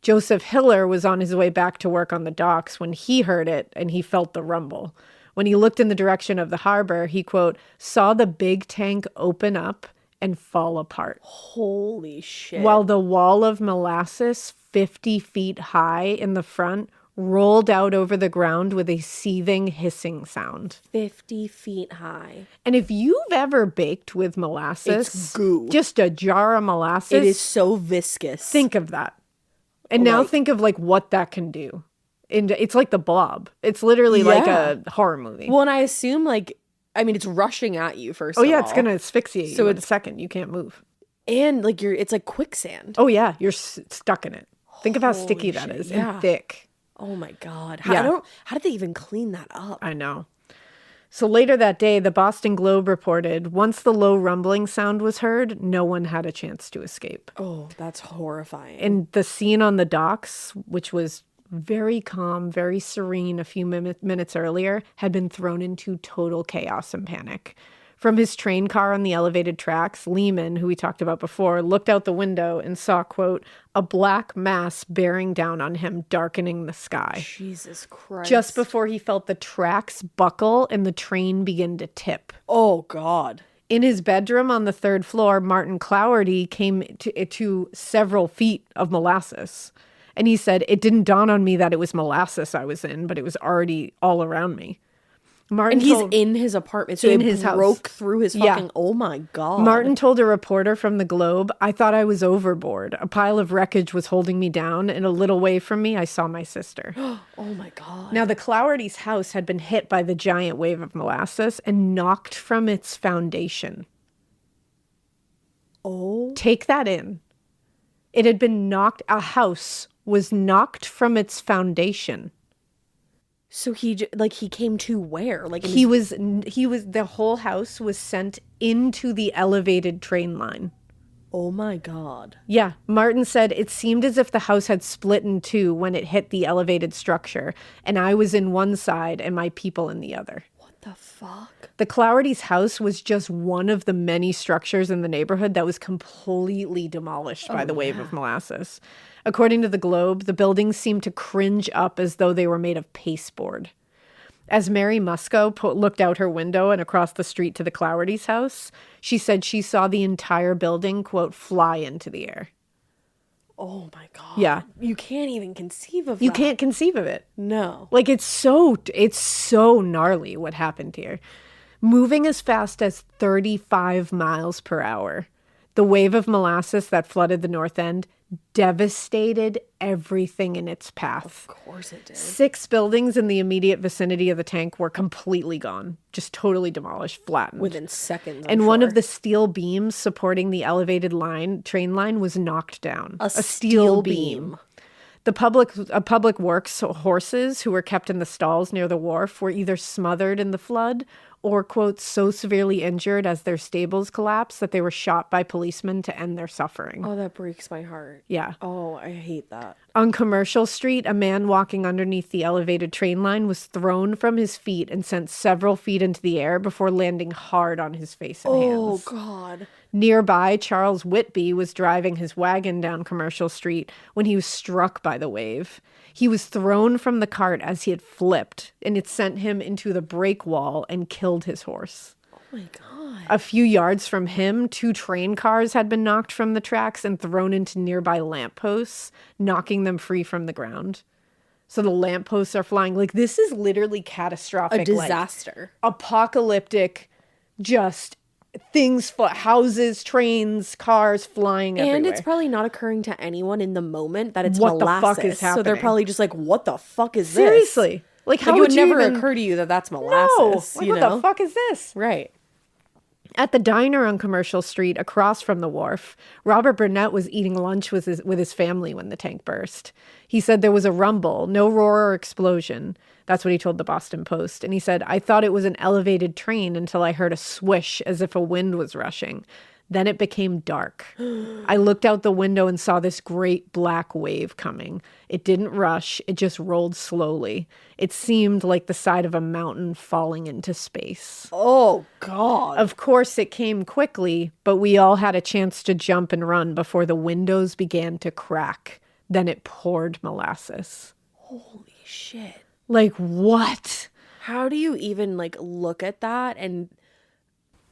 Joseph Hiller was on his way back to work on the docks when he heard it and he felt the rumble. When he looked in the direction of the harbor, he, quote, saw the big tank open up and fall apart.
Holy shit.
While the wall of molasses, 50 feet high in the front, rolled out over the ground with a seething, hissing sound.
50 feet high.
And if you've ever baked with molasses,
It's goo.
just a jar of molasses,
It is so viscous.
think of that. And now
Like-
think of like what that can do. And it's like the Blob. It's literally like a horror movie.
Well, and I assume like, I mean, it's rushing at you first.
Oh
of
yeah,
all.
it's gonna asphyxiate
So
you in a
it's-
second. You can't move.
and like it's like quicksand.
Oh yeah, you're stuck in it. Think of how
Holy
sticky that
shit,
is
yeah.
and thick.
Oh my God.
Yeah.
How did they even clean that up?
I know. So later that day, the Boston Globe reported once the low rumbling sound was heard, no one had a chance to escape.
Oh, that's horrifying.
And the scene on the docks, which was very calm, very serene a few minutes earlier, had been thrown into total chaos and panic. From his train car on the elevated tracks, Lehman, who we talked about before, looked out the window and saw, quote, a black mass bearing down on him, darkening the sky.
Jesus Christ.
Just before he felt the tracks buckle and the train begin to tip.
Oh, God.
In his bedroom on the third floor, Martin Clougherty came to several feet of molasses. And he said, it didn't dawn on me that it was molasses I was in, but it was already all around me.
And he's in his apartment, so
in
it
his house.
broke through his
Yeah.
fucking, oh my God.
Martin told a reporter from the Globe, I thought I was overboard. A pile of wreckage was holding me down, and a little way from me, I saw my sister.
Oh my God.
Now, the Clougherty's house had been hit by the giant wave of molasses and knocked from its foundation.
Oh.
Take that in. It had been knocked, a house was knocked from its foundation.
So he came to where? Like
He was, the whole house was sent into the elevated train line.
oh my God.
Yeah. Martin said it seemed as if the house had split in two when it hit the elevated structure, and I was in one side and my people in the other.
What the fuck?
The Clougherty's house was just one of the many structures in the neighborhood that was completely demolished by the wave of molasses. According to the Globe, the buildings seemed to cringe up as though they were made of pasteboard. As Mary Musco looked out her window and across the street to the Clougherty's house, she said she saw the entire building, quote, fly into the air.
Oh my God.
Yeah.
You can't even conceive of
You
that.
can't conceive of it.
No.
Like, it's so gnarly what happened here. Moving as fast as 35 miles per hour, the wave of molasses that flooded the North End devastated everything in its path.
Of course it did.
6 buildings in the immediate vicinity of the tank were completely gone, just totally demolished, flattened.
Within seconds.
And one of the steel beams supporting the elevated train line was knocked down.
A steel beam.
The public works horses who were kept in the stalls near the wharf were either smothered in the flood or, quote, so severely injured as their stables collapsed that they were shot by policemen to end their suffering.
Oh, that breaks my heart.
Yeah.
Oh, I hate that.
On Commercial Street, a man walking underneath the elevated train line was thrown from his feet and sent several feet into the air before landing hard on his face and hands.
Oh, God.
Nearby, Charles Whitby was driving his wagon down Commercial Street when he was struck by the wave. He was thrown from the cart as he had flipped, and it sent him into the brake wall and killed his horse.
Oh, my God.
A few yards from him, 2 train cars had been knocked from the tracks and thrown into nearby lampposts, knocking them free from the ground. So the lampposts are flying. Like, this is literally catastrophic.
A disaster.
Like, apocalyptic, just things, houses, trains, cars flying everywhere.
And it's probably not occurring to anyone in the moment that it's
What the
molasses.
fuck is
So they're
happening?
probably just like, what the fuck is this?
Seriously. Like, how
Like, it would never
even
occur to you that that's
No.
molasses.
Like,
you
what
know?
the fuck is this?
Right.
At the diner on Commercial Street across from the wharf, Robert Burnett was eating lunch with his family when the tank burst. He said there was a rumble, no roar or explosion. That's what he told the Boston Post. And he said, I thought it was an elevated train until I heard a swish as if a wind was rushing. Then it became dark. I looked out the window and saw this great black wave coming. It didn't rush. It just rolled slowly. It seemed like the side of a mountain falling into space.
Oh, God.
Of course, it came quickly, but we all had a chance to jump and run before the windows began to crack. Then it poured molasses.
Holy shit.
Like, what?
How do you even, like, look at that and...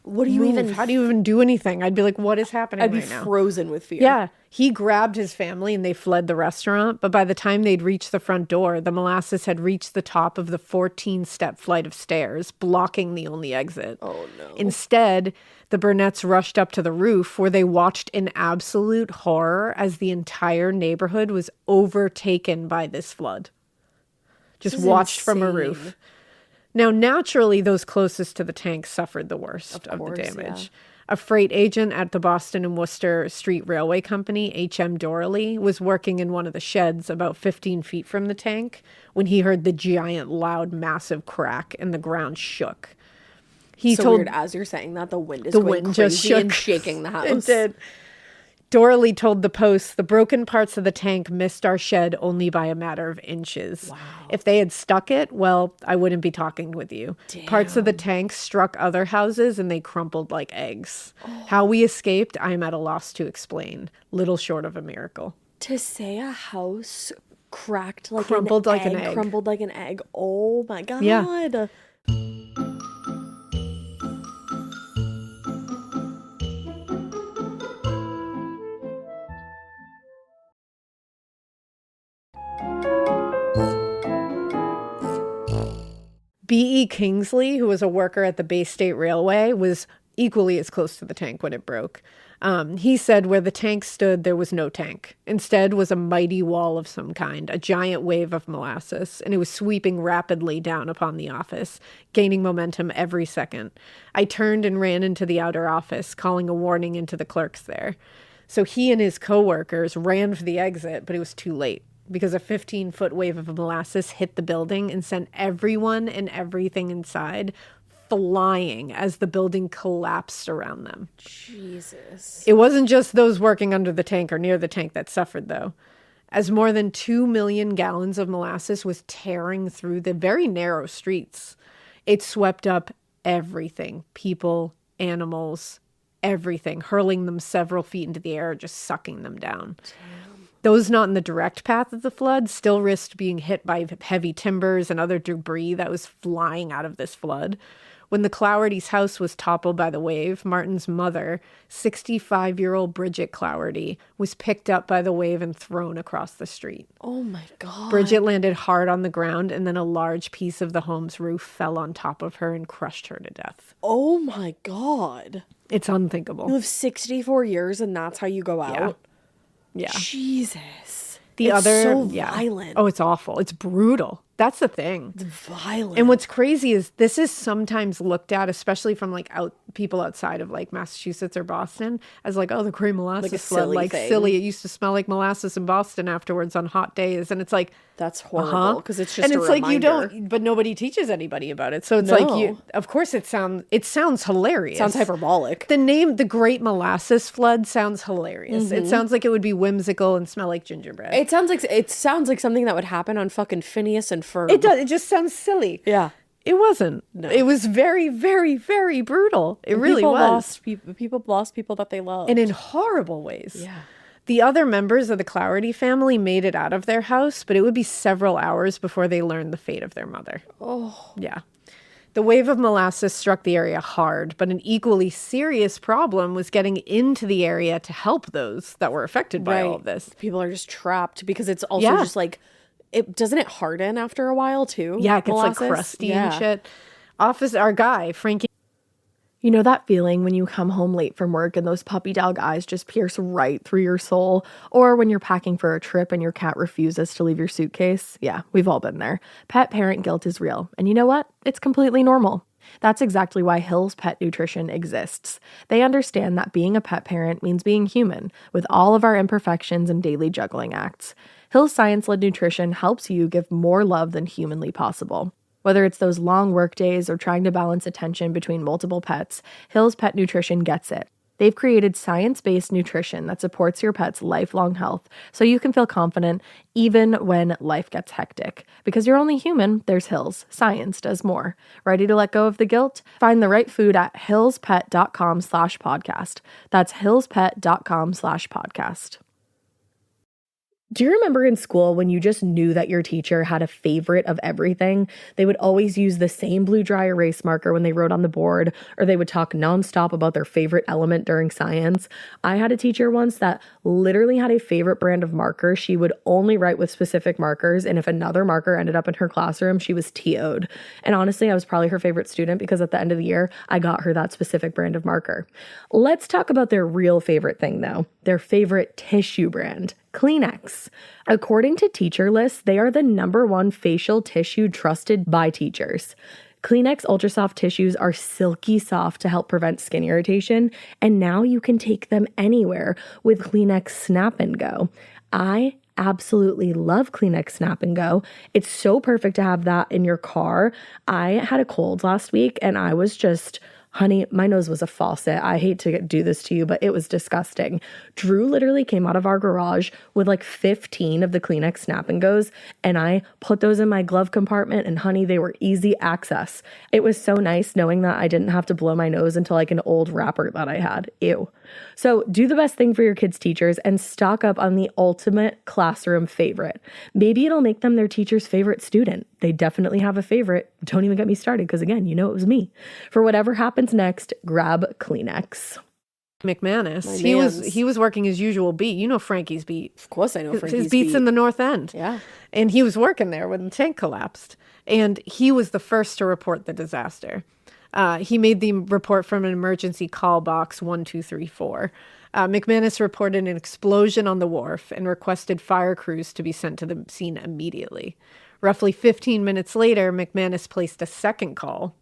What do you even...
How do you even do anything? I'd be like, what is happening
I'd be
right now?
frozen with fear.
Yeah. He grabbed his family and they fled the restaurant. But by the time they'd reached the front door, the molasses had reached the top of the 14-step flight of stairs, blocking the only exit.
Oh, no.
Instead, the Burnetts rushed up to the roof where they watched in absolute horror as the entire neighborhood was overtaken by this flood. Just watched from a roof. Now, naturally, those closest to the tank suffered the worst of the damage.
Yeah.
A freight agent at the Boston and Worcester Street Railway Company, H.M. Dorley, was working in one of the sheds about 15 feet from the tank when he heard the giant, loud, massive crack and the ground shook. He
So
told
weird, as you're saying that, the wind is
the
going
wind just
crazy
shook
and shaking the house.
It did. Doralee told the Post, the broken parts of the tank missed our shed only by a matter of inches. Wow. If they had stuck it, well, I wouldn't be talking with you. Damn. Parts of the tank struck other houses and they crumpled like eggs. How we escaped, I'm at a loss to explain. Little short of a miracle.
To say a house cracked like
crumpled
an
like
egg,
an egg.
Crumbled like an egg. Oh my God.
Yeah. B.E. Kingsley, who was a worker at the Bay State Railway, was equally as close to the tank when it broke. He said where the tank stood, there was no tank. Instead was a mighty wall of some kind, a giant wave of molasses, and it was sweeping rapidly down upon the office, gaining momentum every second. I turned and ran into the outer office, calling a warning into the clerks there. So he and his coworkers ran for the exit, but it was too late, because a 15-foot wave of molasses hit the building and sent everyone and everything inside flying as the building collapsed around them.
Jesus.
It wasn't just those working under the tank or near the tank that suffered, though, as more than 2 million gallons of molasses was tearing through the very narrow streets. It swept up everything, people, animals, everything, hurling them several feet into the air, just sucking them down. Damn. Those not in the direct path of the flood still risked being hit by heavy timbers and other debris that was flying out of this flood. When the Clowerty's house was toppled by the wave, Martin's mother, 65-year-old Bridget Clowerty, was picked up by the wave and thrown across the street.
Oh my God.
Bridget landed hard on the ground, and then a large piece of the home's roof fell on top of her and crushed her to death.
Oh my God.
It's unthinkable.
You live 64 years and that's how you go out?
Yeah.
Jesus.
It's
so violent.
Oh, it's awful. It's brutal. That's the thing.
It's violent.
And what's crazy is this is sometimes looked at, especially from like people outside of like Massachusetts or Boston, as like, oh, the Great Molasses Flood, like silly. It used to smell like molasses in Boston afterwards on hot days, and it's like
that's horrible because it's just
and it's like
reminder.
you don't, but nobody teaches anybody about it. So it's like of course it sounds hilarious.
Sounds hyperbolic.
The name, the Great Molasses Flood, sounds hilarious. It sounds like it would be whimsical and smell like gingerbread.
It sounds like something that would happen on fucking Phineas and Ferb.
It does. It just sounds silly.
Yeah.
It wasn't. No. It was very, very, very brutal. It really was.
People lost people that they loved.
And in horrible ways.
Yeah.
The other members of the Clowerty family made it out of their house, but it would be several hours before they learned the fate of their mother.
Oh.
Yeah. The wave of molasses struck the area hard, but an equally serious problem was getting into the area to help those that were affected by all of this.
People are just trapped because it's also just like, doesn't it harden after a while too?
Yeah, it gets
molasses?
like crusty and shit. Our guy, Frankie.
You know that feeling when you come home late from work and those puppy dog eyes just pierce right through your soul? Or when you're packing for a trip and your cat refuses to leave your suitcase? Yeah, we've all been there. Pet parent guilt is real. And you know what? It's completely normal. That's exactly why Hill's Pet Nutrition exists. They understand that being a pet parent means being human, with all of our imperfections and daily juggling acts. Hill's science-led nutrition helps you give more love than humanly possible. Whether it's those long work days or trying to balance attention between multiple pets, Hill's Pet Nutrition gets it. They've created science-based nutrition that supports your pet's lifelong health so you can feel confident even when life gets hectic. Because you're only human, there's Hill's. Science does more. Ready to let go of the guilt? Find the right food at hillspet.com/podcast. That's hillspet.com/podcast. Do you remember in school when you just knew that your teacher had a favorite of everything? They would always use the same blue dry erase marker when they wrote on the board, or they would talk nonstop about their favorite element during science. I had a teacher once that literally had a favorite brand of marker. She would only write with specific markers, and if another marker ended up in her classroom, she was TO'd. And honestly, I was probably her favorite student because at the end of the year, I got her that specific brand of marker. Let's talk about their real favorite thing though, their favorite tissue brand. Kleenex. According to Teacher List, they are the #1 facial tissue trusted by teachers. Kleenex Ultra Soft tissues are silky soft to help prevent skin irritation, and now you can take them anywhere with Kleenex Snap and Go. I absolutely love Kleenex Snap and Go. It's so perfect to have that in your car. I had a cold last week and I was just Honey, my nose was a faucet. I hate to do this to you, but it was disgusting. Drew literally came out of our garage with like 15 of the Kleenex Snap and Goes, and I put those in my glove compartment, and honey, they were easy access. It was so nice knowing that I didn't have to blow my nose into like an old wrapper that I had. Ew. So do the best thing for your kids' teachers and stock up on the ultimate classroom favorite. Maybe it'll make them their teacher's favorite student. They definitely have a favorite. Don't even get me started because, again, you know it was me. For whatever happens next, grab Kleenex.
McManus, he was working his usual beat. You know Frankie's beat.
Of course I know Frankie's
His beat's
beat.
in the North End.
Yeah.
And he was working there when the tank collapsed. And he was the first to report the disaster. He made the report from an emergency call box 1234. McManus reported an explosion on the wharf and requested fire crews to be sent to the scene immediately. Roughly 15 minutes later, McManus placed a second call,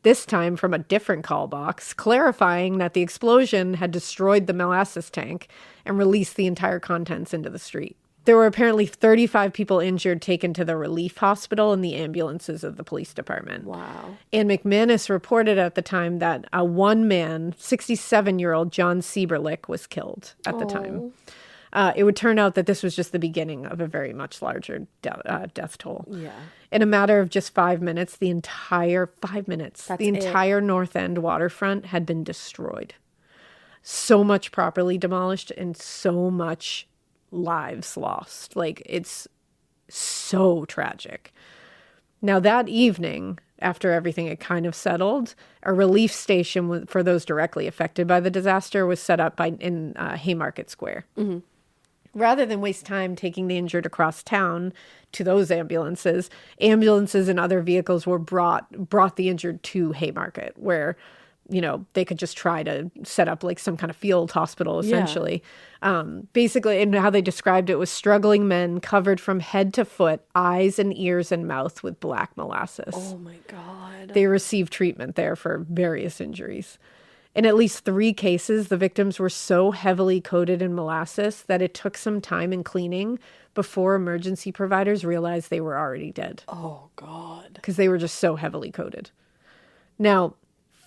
this time from a different call box, clarifying that the explosion had destroyed the molasses tank and released the entire contents into the street. There were apparently 35 people injured taken to the relief hospital in the ambulances of the police department.
Wow.
And McManus reported at the time that a one man, 67-year-old John Sieberlich, was killed at the time. It would turn out that this was just the beginning of a very much larger death toll.
Yeah.
In a matter of just 5 minutes, the entire North End waterfront had been destroyed. So much property demolished and so much lives lost. Like, it's so tragic. Now, that evening, after everything had kind of settled, a relief station for those directly affected by the disaster was set up in Haymarket Square. Mm-hmm. Rather than waste time taking the injured across town to those ambulances and other vehicles were brought the injured to Haymarket, where, you know, they could just try to set up like some kind of field hospital, essentially. Yeah. Basically, and how they described it was struggling men covered from head to foot, eyes and ears and mouth with black molasses.
Oh my God.
They received treatment there for various injuries. In at least 3 cases, the victims were so heavily coated in molasses that it took some time in cleaning before emergency providers realized they were already dead.
Oh, God.
Because they were just so heavily coated. Now,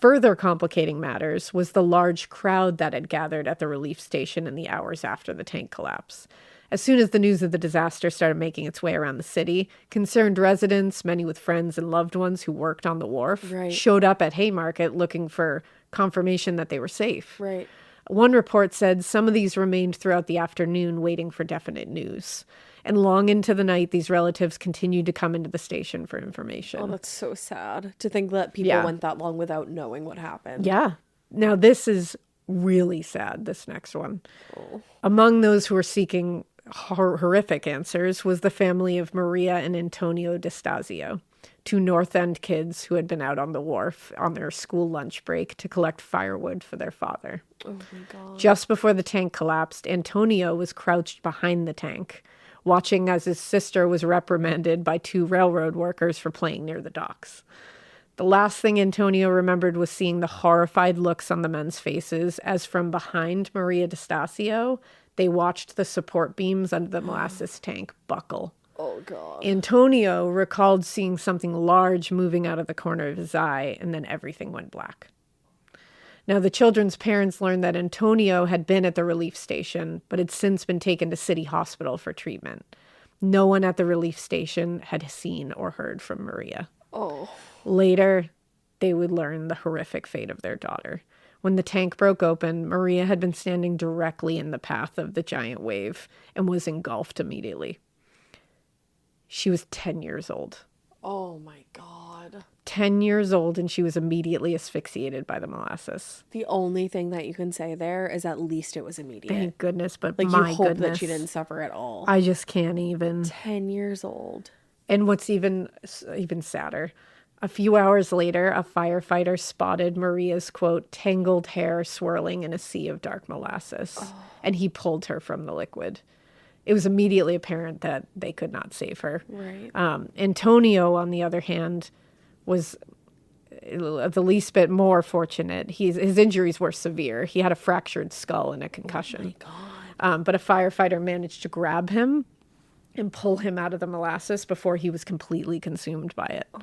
further complicating matters was the large crowd that had gathered at the relief station in the hours after the tank collapse. As soon as the news of the disaster started making its way around the city, concerned residents, many with friends and loved ones who worked on the wharf, showed up at Haymarket looking for confirmation that they were safe.
Right.
One report said some of these remained throughout the afternoon waiting for definite news. And long into the night, these relatives continued to come into the station for information.
Oh, that's so sad to think that people went that long without knowing what happened.
Yeah. Now, this is really sad, this next one. Oh. Among those who were seeking horrific answers was the family of Maria and Antonio D'Estasio, 2 North End kids who had been out on the wharf on their school lunch break to collect firewood for their father.
Oh my God.
Just before the tank collapsed, Antonio was crouched behind the tank, watching as his sister was reprimanded by 2 railroad workers for playing near the docks. The last thing Antonio remembered was seeing the horrified looks on the men's faces as from behind Maria D'Estasio, they watched the support beams under the molasses tank buckle.
Oh, God.
Antonio recalled seeing something large moving out of the corner of his eye, and then everything went black. Now, the children's parents learned that Antonio had been at the relief station, but had since been taken to City Hospital for treatment. No one at the relief station had seen or heard from Maria.
Oh.
Later, they would learn the horrific fate of their daughter. When the tank broke open, Maria had been standing directly in the path of the giant wave and was engulfed immediately. She was 10 years old.
Oh my God.
10 years old, and she was immediately asphyxiated by the molasses.
The only thing that you can say there is at least it was immediate.
Thank goodness, but
like,
my
you hope
goodness.
that she didn't suffer at all.
I just can't even.
10 years old.
And what's even sadder, a few hours later, a firefighter spotted Maria's, quote, tangled hair swirling in a sea of dark molasses, and he pulled her from the liquid. It was immediately apparent that they could not save her.
Right.
Antonio, on the other hand, was the least bit more fortunate. His injuries were severe. He had a fractured skull and a concussion.
Oh my God.
But a firefighter managed to grab him and pull him out of the molasses before he was completely consumed by it. Oh.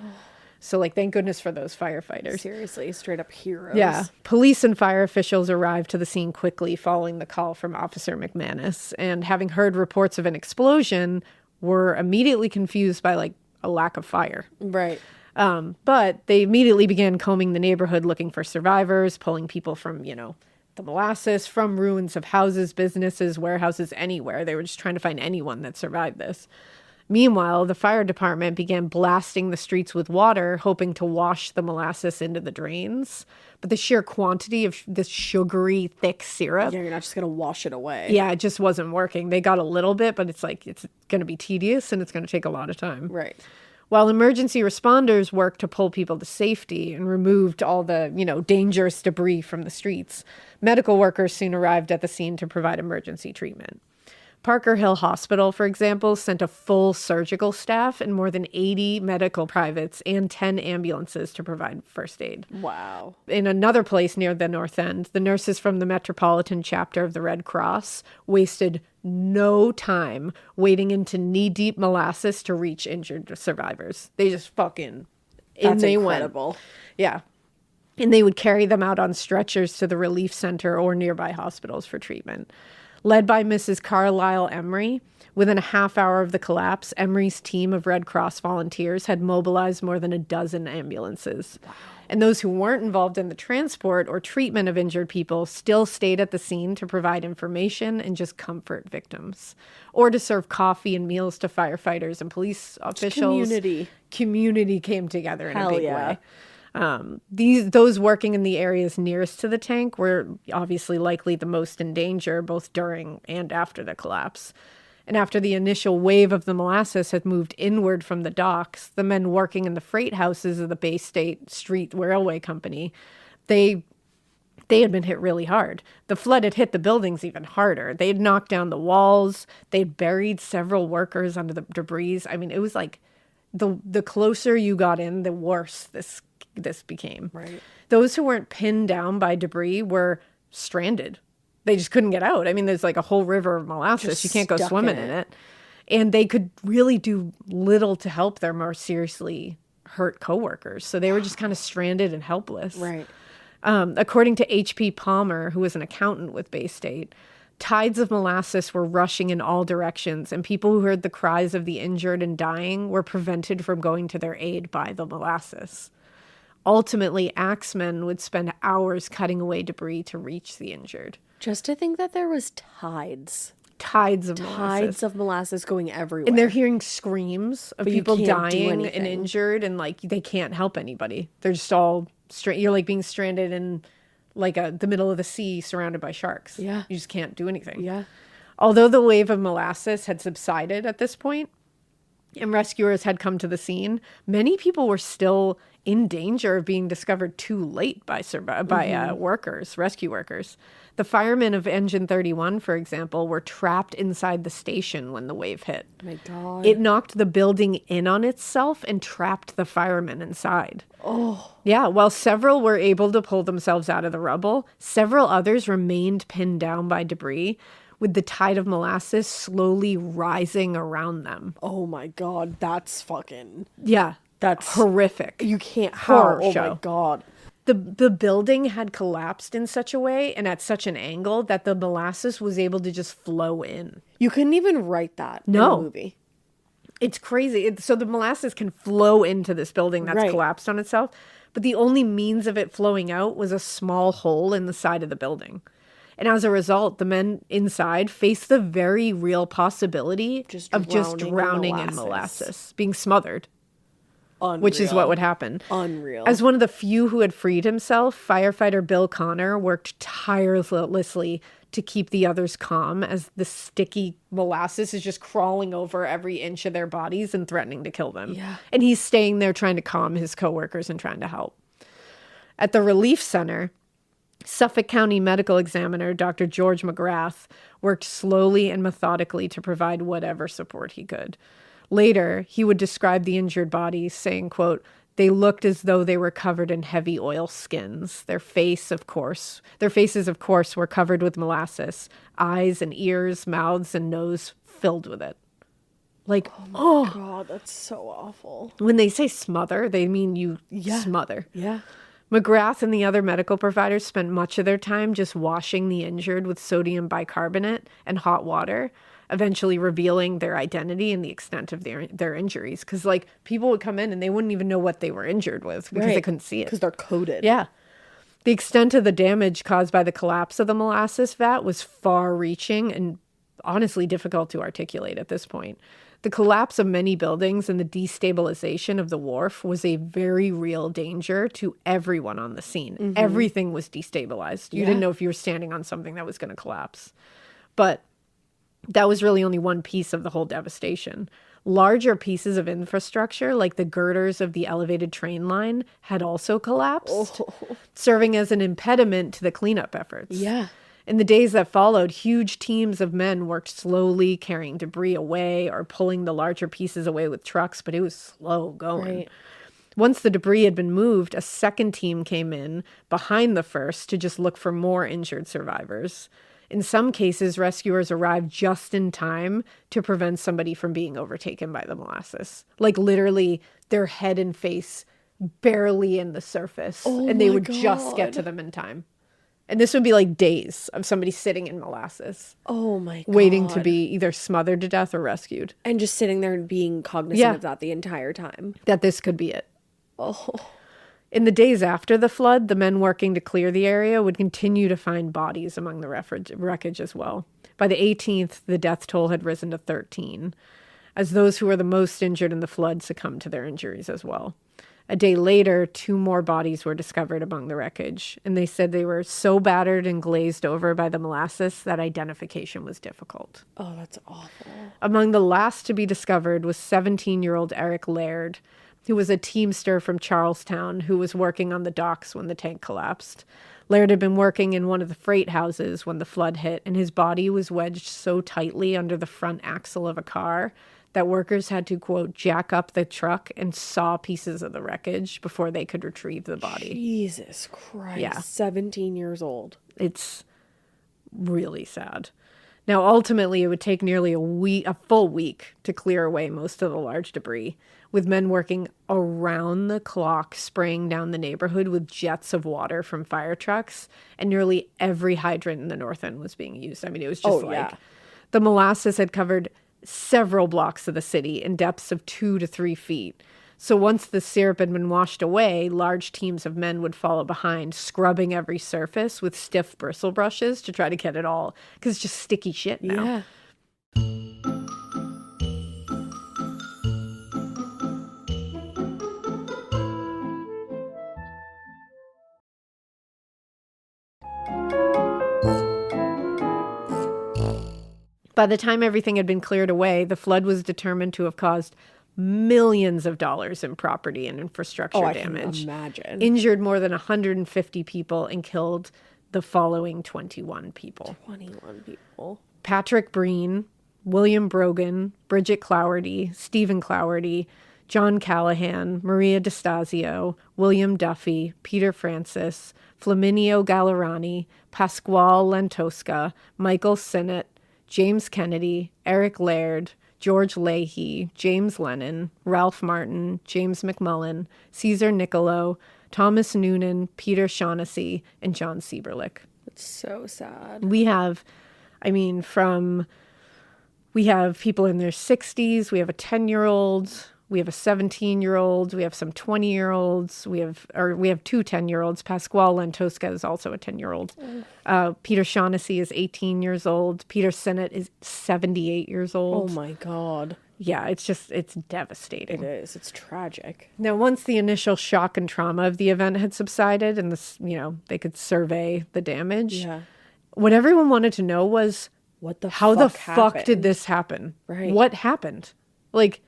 So, like, thank goodness for those firefighters.
Seriously, straight up heroes.
Yeah. Police and fire officials arrived to the scene quickly following the call from Officer McManus, and having heard reports of an explosion, were immediately confused by, like, a lack of fire.
Right.
But they immediately began combing the neighborhood looking for survivors, pulling people from, you know, the Molasses, from ruins of houses, businesses, warehouses, anywhere. They were just trying to find anyone that survived this. Meanwhile, the fire department began blasting the streets with water, hoping to wash the molasses into the drains. But the sheer quantity of this sugary, thick syrup,
Yeah, you're not just going to wash it away.
yeah, it just wasn't working. They got a little bit, but it's like, it's going to be tedious and it's going to take a lot of time.
Right.
While emergency responders worked to pull people to safety and removed all the, you know, dangerous debris from the streets, medical workers soon arrived at the scene to provide emergency treatment. Parker Hill Hospital, for example, sent a full surgical staff and more than 80 medical privates and 10 ambulances to provide first aid.
Wow.
In another place near the North End, the nurses from the Metropolitan chapter of the Red Cross wasted no time wading into knee-deep molasses to reach injured survivors. They just fucking...
That's
they
incredible.
Went. Yeah. And they would carry them out on stretchers to the relief center or nearby hospitals for treatment. Led by Mrs. Carlisle Emery, within a half hour of the collapse, Emery's team of Red Cross volunteers had mobilized more than a dozen ambulances. Wow. And those who weren't involved in the transport or treatment of injured people still stayed at the scene to provide information and just comfort victims, or to serve coffee and meals to firefighters and police officials. Community came together in a big way. Those working in the areas nearest to the tank were obviously likely the most in danger, both during and after the collapse. And after the initial wave of the molasses had moved inward from the docks, the men working in the freight houses of the Bay State Street Railway Company, they had been hit really hard. The flood had hit the buildings even harder. They had knocked down the walls. They'd buried several workers under the debris. I mean, it was like the closer you got in, the worse this became.
Right.
Those who weren't pinned down by debris were stranded. They just couldn't get out. I mean, there's like a whole river of molasses.
Just
you can't go
stuck
swimming in it. And they could really do little to help their more seriously hurt coworkers. So they were just kind of stranded and helpless.
Right.
According to H.P. Palmer, who was an accountant with Bay State, tides of molasses were rushing in all directions, and people who heard the cries of the injured and dying were prevented from going to their aid by the molasses. Ultimately, axemen would spend hours cutting away debris to reach the injured.
Just to think that there was tides
Tides of
molasses going everywhere.
And they're hearing screams of
But you
people
can't do
dying and
anything.
injured, and like they can't help anybody. They're just all you're like being stranded in like the middle of the sea surrounded by sharks.
Yeah.
You just can't do anything.
Yeah.
Although the wave of molasses had subsided at this point and rescuers had come to the scene, many people were still in danger of being discovered too late by rescue workers. The firemen of Engine 31, for example, were trapped inside the station when the wave hit.
Oh my God.
It knocked the building in on itself and trapped the firemen inside.
Oh.
Yeah, while several were able to pull themselves out of the rubble, several others remained pinned down by debris, with the tide of molasses slowly rising around them.
Oh my God. That's fucking...
Yeah,
That's
horrific.
You can't...
Horror
Oh
show.
my God.
The building had collapsed in such a way and at such an angle that the molasses was able to just flow in.
You couldn't even write that in
No.
a movie.
It's crazy. So the molasses can flow into this building that's
Right.
collapsed on itself, but the only means of it flowing out was a small hole in the side of the building. And as a result, the men inside faced the very real possibility of just drowning in molasses, being smothered.
Unreal.
Which is what would happen.
Unreal.
As one of the few who had freed himself, firefighter Bill Connor worked tirelessly to keep the others calm as the sticky molasses is just crawling over every inch of their bodies and threatening to kill them.
Yeah.
And he's staying there trying to calm his coworkers and trying to help. At the relief center, Suffolk County Medical Examiner Dr. George McGrath worked slowly and methodically to provide whatever support he could. Later, he would describe the injured bodies, saying, quote, "They looked as though they were covered in heavy oil skins. Their faces, of course, were covered with molasses, eyes and ears, mouths and nose filled with it." Like,
God, that's so awful.
when they say smother, they mean you smother.
Yeah.
McGrath and the other medical providers spent much of their time just washing the injured with sodium bicarbonate and hot water, eventually revealing their identity and the extent of their injuries. Because, like, people would come in and they wouldn't even know what they were injured with because they couldn't see it.
Because they're coated.
Yeah. The extent of the damage caused by the collapse of the molasses vat was far-reaching and honestly difficult to articulate at this point. The collapse of many buildings and the destabilization of the wharf was a very real danger to everyone on the scene. Everything was destabilized. You didn't know if you were standing on something that was going to collapse. But that was really only one piece of the whole devastation. Larger pieces of infrastructure, like the girders of the elevated train line, had also collapsed, serving as an impediment to the cleanup efforts.
Yeah.
In the days that followed, huge teams of men worked slowly, carrying debris away or pulling the larger pieces away with trucks, but it was slow going.
Right.
Once the debris had been moved, a second team came in behind the first to just look for more injured survivors. In some cases, rescuers arrived just in time to prevent somebody from being overtaken by the molasses. Like, literally, their head and face barely in the surface, and they would just get to them in time. And this would be like days of somebody sitting in molasses,
Oh my God.
waiting to be either smothered to death or rescued.
And just sitting there and being cognizant of that the entire time.
That this could be it.
Oh.
In the days after the flood, the men working to clear the area would continue to find bodies among the wreckage as well. By the 18th, the death toll had risen to 13, as those who were the most injured in the flood succumbed to their injuries as well. A day later, 2 more bodies were discovered among the wreckage, and they said they were so battered and glazed over by the molasses that identification was difficult.
Oh, that's awful.
Among the last to be discovered was 17-year-old Eric Laird, who was a teamster from Charlestown who was working on the docks when the tank collapsed. Laird had been working in one of the freight houses when the flood hit, and his body was wedged so tightly under the front axle of a car that workers had to, quote, jack up the truck and saw pieces of the wreckage before they could retrieve the body.
Jesus Christ.
Yeah.
17 years old.
It's really sad. Now, ultimately, it would take nearly a full week to clear away most of the large debris, with men working around the clock spraying down the neighborhood with jets of water from fire trucks, and nearly every hydrant in the North End was being used. I mean, it was just the molasses had covered several blocks of the city in depths of 2 to 3 feet. So once the syrup had been washed away, large teams of men would follow behind, scrubbing every surface with stiff bristle brushes to try to get it all, because it's just sticky shit now.
Yeah.
By the time everything had been cleared away, the flood was determined to have caused millions of dollars in property and infrastructure damage.
Can imagine.
Injured more than 150 people and killed the following 21 people.
21 people.
Patrick Breen, William Brogan, Bridget Clougherty, Stephen Clougherty, John Callahan, Maria DeStasio, William Duffy, Peter Francis, Flaminio Gallerani, Pasquale Lentosca, Michael Sinnott, James Kennedy, Eric Laird, George Leahy, James Lennon, Ralph Martin, James McMullen, Caesar Nicolo, Thomas Noonan, Peter Shaughnessy, and John Sieberlich.
It's so sad.
We have people in their 60s, we have a 10-year-old, we have a 17-year-old, we have some 20-year-olds, we have 2 10-year-olds. Pasquale Lentosca is also a 10-year-old. Peter Shaughnessy is 18 years old. Peter Sinnott is 78 years old.
Oh my God.
Yeah, it's devastating.
It is. It's tragic.
Now, once the initial shock and trauma of the event had subsided and they could survey the damage, what everyone wanted to know was, how the fuck did this happen?
Right.
What happened? Like,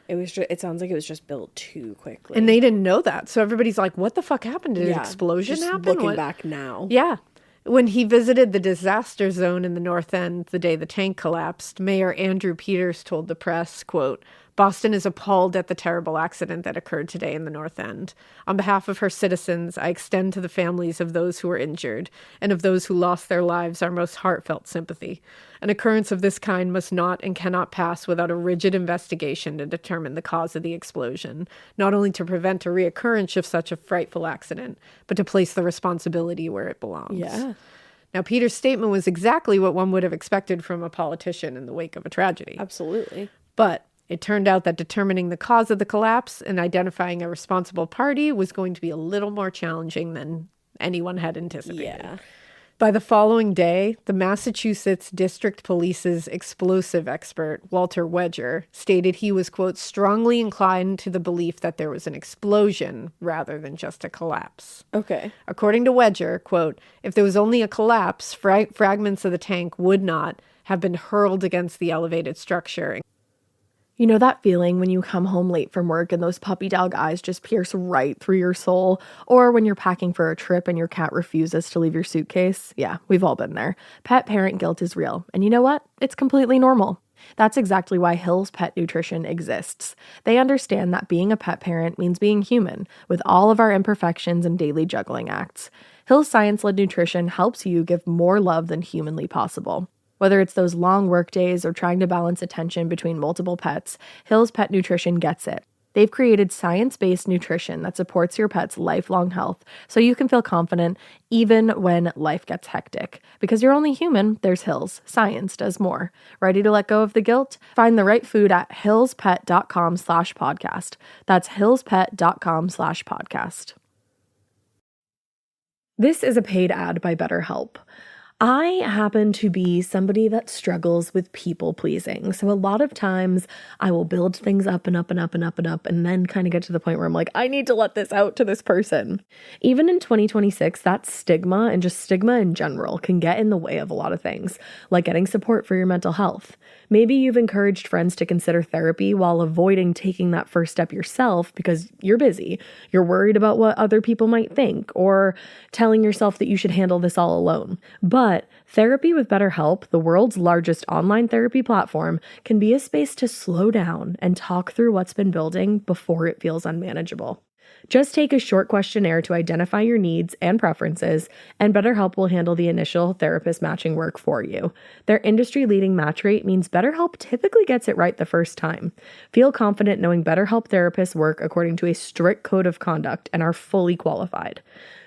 it sounds like it was just built too quickly.
and they didn't know that. So everybody's like, what the fuck happened? Did an explosion
just
happen?
Looking back now.
Yeah. When he visited the disaster zone in the North End the day the tank collapsed, Mayor Andrew Peters told the press, quote, Boston is appalled at the terrible accident that occurred today in the North End. On behalf of her citizens, I extend to the families of those who were injured and of those who lost their lives our most heartfelt sympathy. An occurrence of this kind must not and cannot pass without a rigid investigation to determine the cause of the explosion, not only to prevent a reoccurrence of such a frightful accident, but to place the responsibility where it belongs.
Yeah.
Now, Peter's statement was exactly what one would have expected from a politician in the wake of a tragedy.
Absolutely.
But it turned out that determining the cause of the collapse and identifying a responsible party was going to be a little more challenging than anyone had anticipated.
Yeah.
By the following day, the Massachusetts District Police's explosive expert, Walter Wedger, stated he was, quote, strongly inclined to the belief that there was an explosion rather than just a collapse.
Okay.
According to Wedger, quote, if there was only a collapse, fragments of the tank would not have been hurled against the elevated structure.
You know that feeling when you come home late from work and those puppy dog eyes just pierce right through your soul? Or when you're packing for a trip and your cat refuses to leave your suitcase? Yeah, we've all been there. Pet parent guilt is real. And you know what? It's completely normal. That's exactly why Hill's Pet Nutrition exists. They understand that being a pet parent means being human, with all of our imperfections and daily juggling acts. Hill's science-led nutrition helps you give more love than humanly possible. Whether it's those long work days or trying to balance attention between multiple pets, Hill's Pet Nutrition gets it. They've created science-based nutrition that supports your pet's lifelong health so you can feel confident even when life gets hectic. Because you're only human, there's Hill's. Science does more. Ready to let go of the guilt? Find the right food at hillspet.com/podcast. That's hillspet.com/podcast. This is a paid ad by BetterHelp. I happen to be somebody that struggles with people pleasing. So a lot of times I will build things up and up and up and up and up and then kind of get to the point where I'm like, I need to let this out to this person. Even in 2026, that stigma and just stigma in general can get in the way of a lot of things, like getting support for your mental health. Maybe you've encouraged friends to consider therapy while avoiding taking that first step yourself because you're busy. You're worried about what other people might think or telling yourself that you should handle this all alone. But therapy with BetterHelp, the world's largest online therapy platform, can be a space to slow down and talk through what's been building before it feels unmanageable. Just take a short questionnaire to identify your needs and preferences, and BetterHelp will handle the initial therapist matching work for you. Their industry-leading match rate means BetterHelp typically gets it right the first time. Feel confident knowing BetterHelp therapists work according to a strict code of conduct and are fully qualified.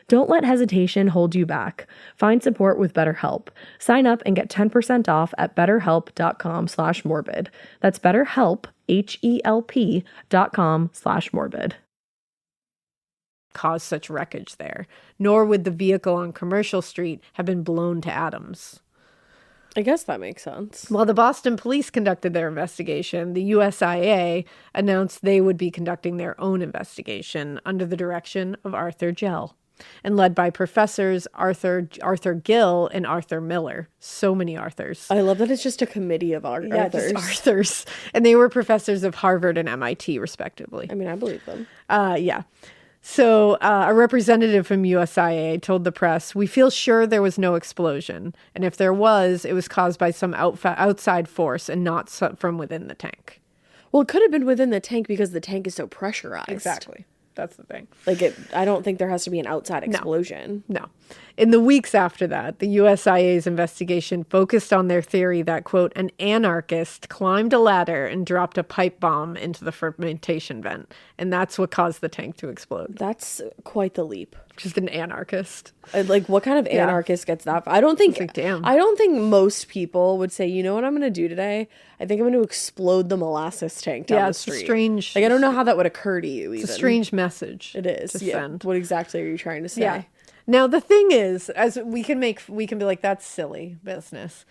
Don't let hesitation hold you back. Find support with BetterHelp. Sign up and get 10% off at betterhelp.com/morbid. That's BetterHelp, HELP.com/morbid.
Cause such wreckage there, nor would the vehicle on Commercial Street have been blown to atoms.
I guess that makes sense.
While the Boston police conducted their investigation, the USIA announced they would be conducting their own investigation under the direction of Arthur Gell and led by professors Arthur Gill and Arthur Miller. So many Arthurs.
I love that it's just a committee of Arthurs.
Yeah, just Arthurs. And they were professors of Harvard and MIT, respectively.
I mean, I believe them.
Yeah. So a representative from USIA told the press, "We feel sure there was no explosion. And if there was, it was caused by some outside force and not from within the tank."
Well, it could have been within the tank because the tank is so pressurized.
Exactly. That's the thing.
Like, I don't think there has to be an outside explosion.
No. In the weeks after that, the USIA's investigation focused on their theory that, quote, an anarchist climbed a ladder and dropped a pipe bomb into the fermentation vent. And that's what caused the tank to explode.
That's quite the leap.
Just an anarchist.
Like, what kind of anarchist gets that? I don't think,
like, damn.
I don't think most people would say, you know what I'm going to do today? I think I'm going to explode the molasses tank down the street.
It's strange.
Like, I don't know how that would occur to you even.
It's a strange message.
It is.
To send.
What exactly are you trying to say?
Yeah. Now, the thing is, as we can be like, that's silly business.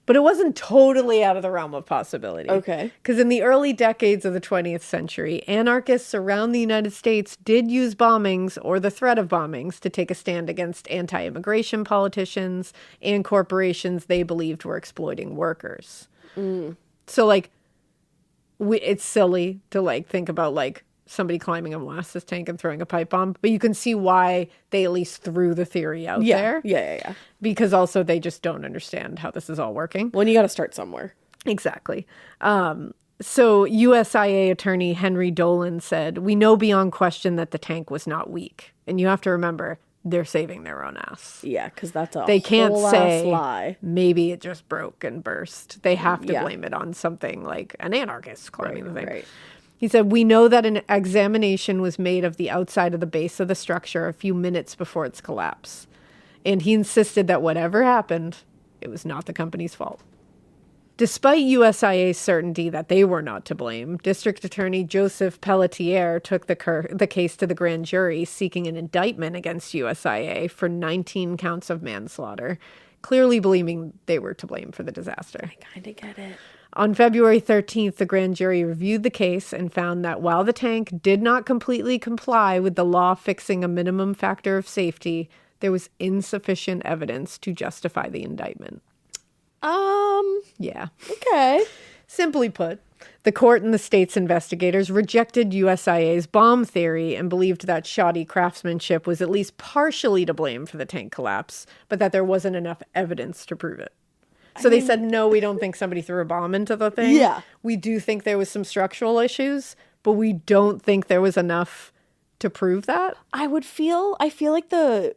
But it wasn't totally out of the realm of possibility.
Okay.
Because in the early decades of the 20th century, anarchists around the United States did use bombings or the threat of bombings to take a stand against anti-immigration politicians and corporations they believed were exploiting workers. So, like, it's silly to, like, think about, like, somebody climbing a molasses tank and throwing a pipe bomb, but you can see why they at least threw the theory out there.
Yeah.
Because also they just don't understand how this is all working.
Well, and you got to start somewhere.
Exactly. So USIA attorney Henry Dolan said, "We know beyond question that the tank was not weak." And you have to remember, they're saving their own ass.
Yeah, because that's a
They can't
whole
say
ass lie.
maybe it just broke and burst. They have to
Yeah.
blame it on something like an anarchist climbing the thing.
Right.
He said, "We know that an examination was made of the outside of the base of the structure a few minutes before its collapse." And he insisted that whatever happened, it was not the company's fault. Despite USIA's certainty that they were not to blame, District Attorney Joseph Pelletier took the case to the grand jury, seeking an indictment against USIA for 19 counts of manslaughter, clearly believing they were to blame for the disaster.
I kind of get it.
On February 13th, the grand jury reviewed the case and found that while the tank did not completely comply with the law fixing a minimum factor of safety, there was insufficient evidence to justify the indictment. Yeah.
Okay.
Simply put, the court and the state's investigators rejected USIA's bomb theory and believed that shoddy craftsmanship was at least partially to blame for the tank collapse, but that there wasn't enough evidence to prove it. So they said, no, we don't think somebody threw a bomb into the thing.
Yeah.
We do think there was some structural issues, but we don't think there was enough to prove that.
I feel like the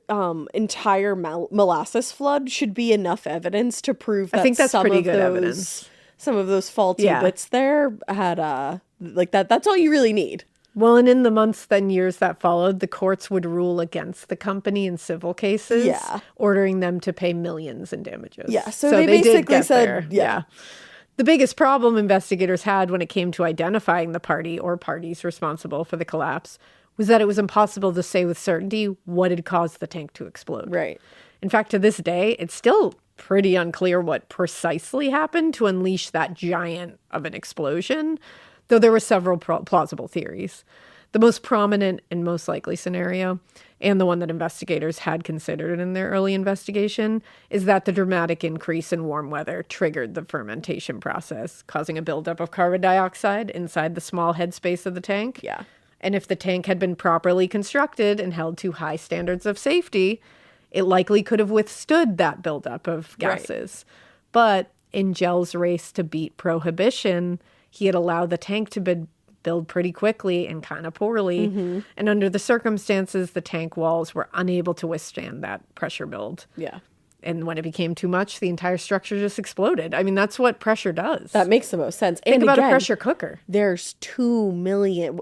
entire molasses flood should be enough evidence to prove that
I think that's
some
pretty
of
good
those,
evidence.
Some of those faulty
Yeah.
bits there had like that. That's all you really need.
Well, and in the months then years that followed, the courts would rule against the company in civil cases,
Yeah.
ordering them to pay millions in damages.
Yeah, so they basically said, yeah.
The biggest problem investigators had when it came to identifying the party or parties responsible for the collapse was that it was impossible to say with certainty what had caused the tank to explode.
Right.
In fact, to this day, it's still pretty unclear what precisely happened to unleash that giant of an explosion, though there were several plausible theories. The most prominent and most likely scenario, and the one that investigators had considered in their early investigation, is that the dramatic increase in warm weather triggered the fermentation process, causing a buildup of carbon dioxide inside the small headspace of the tank.
Yeah.
And if the tank had been properly constructed and held to high standards of safety, it likely could have withstood that buildup of gases. But in Gel's race to beat prohibition, he had allowed the tank to build pretty quickly and kind of poorly.
Mm-hmm.
And under the circumstances, the tank walls were unable to withstand that pressure build.
Yeah.
And when it became too much, the entire structure just exploded. I mean, that's what pressure does.
That makes the most sense.
Think
And
about
again,
a pressure cooker.
There's 2 million,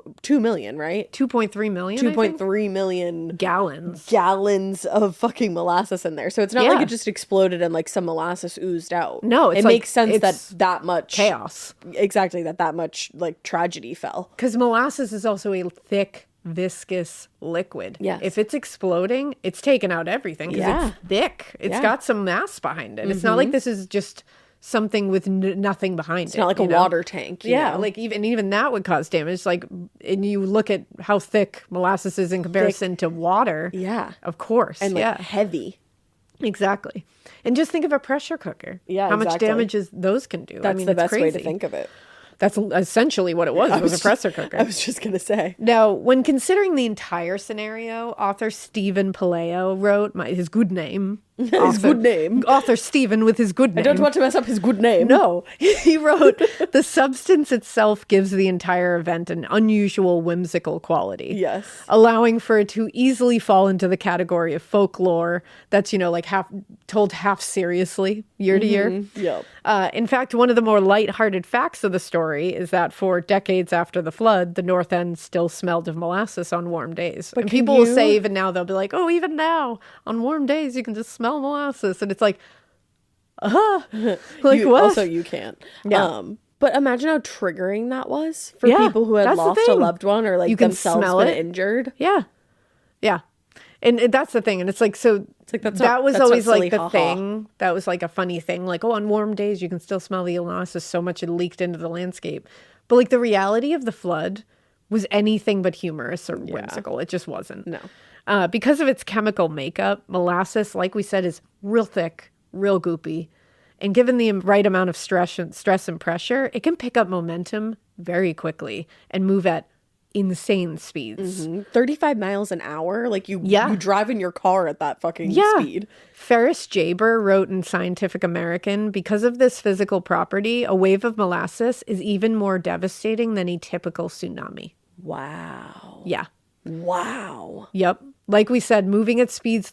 right?
2.3 million, I think?
2.3 million
gallons
of fucking molasses in there. So it's not like it just exploded and like some molasses oozed out.
No, it's
it
like-
makes sense
it's
that much
chaos.
Exactly, that much like tragedy fell.
Because molasses is also a thick, viscous liquid.
Yes.
If it's exploding, it's taking out everything because
Yeah.
it's thick. It's
Yeah.
got some mass behind it. It's not like this is just something with nothing behind it.
It's not like a water tank. you
Yeah,
know?
like even that would cause damage. Like, and you look at how thick molasses is in comparison to water.
Yeah.
Of course.
And like heavy.
Exactly. And just think of a pressure cooker.
Yeah,
How much
exactly.
damage those can do.
That's the
it's
best way to
crazy.
think of it.
That's essentially what it was. It was a pressure cooker.
I was just gonna say.
Now, when considering the entire scenario, author Stephen Paleo wrote his good name.
good name.
Author Stephen with his good name.
I don't want to mess up his good name.
No. He wrote, the substance itself gives the entire event an unusual whimsical quality.
Yes.
Allowing for it to easily fall into the category of folklore that's, like told half seriously year to year.
Yep.
In fact, one of the more lighthearted facts of the story is that for decades after the flood, the North End still smelled of molasses on warm days. And people will say even now, they'll be like, oh, even now, on warm days, you can just smell molasses. And it's like, like what?
Also, you can't.
Yeah.
But imagine how triggering that was for
Yeah,
people who had
that's the
lost a
thing.
loved one or like
You can
themselves
smell
been
it.
injured.
Yeah. Yeah. And that's the thing. And it's like, so
It's like that's
that
not-
was
that's
always
not silly,
like the
haha.
thing. That was like a funny thing. Like, oh, on warm days, you can still smell the molasses so much it leaked into the landscape. But like the reality of the flood was anything but humorous or whimsical. It just wasn't.
No.
Because of its chemical makeup, molasses, like we said, is real thick, real goopy. And given the right amount of stress and pressure, it can pick up momentum very quickly and move at insane speeds.
35 miles an hour? Like you drive in your car at that fucking speed.
Ferris Jaber wrote in Scientific American, because of this physical property, a wave of molasses is even more devastating than a typical tsunami.
Wow.
Yeah.
Wow.
Yep. Like we said, moving at speeds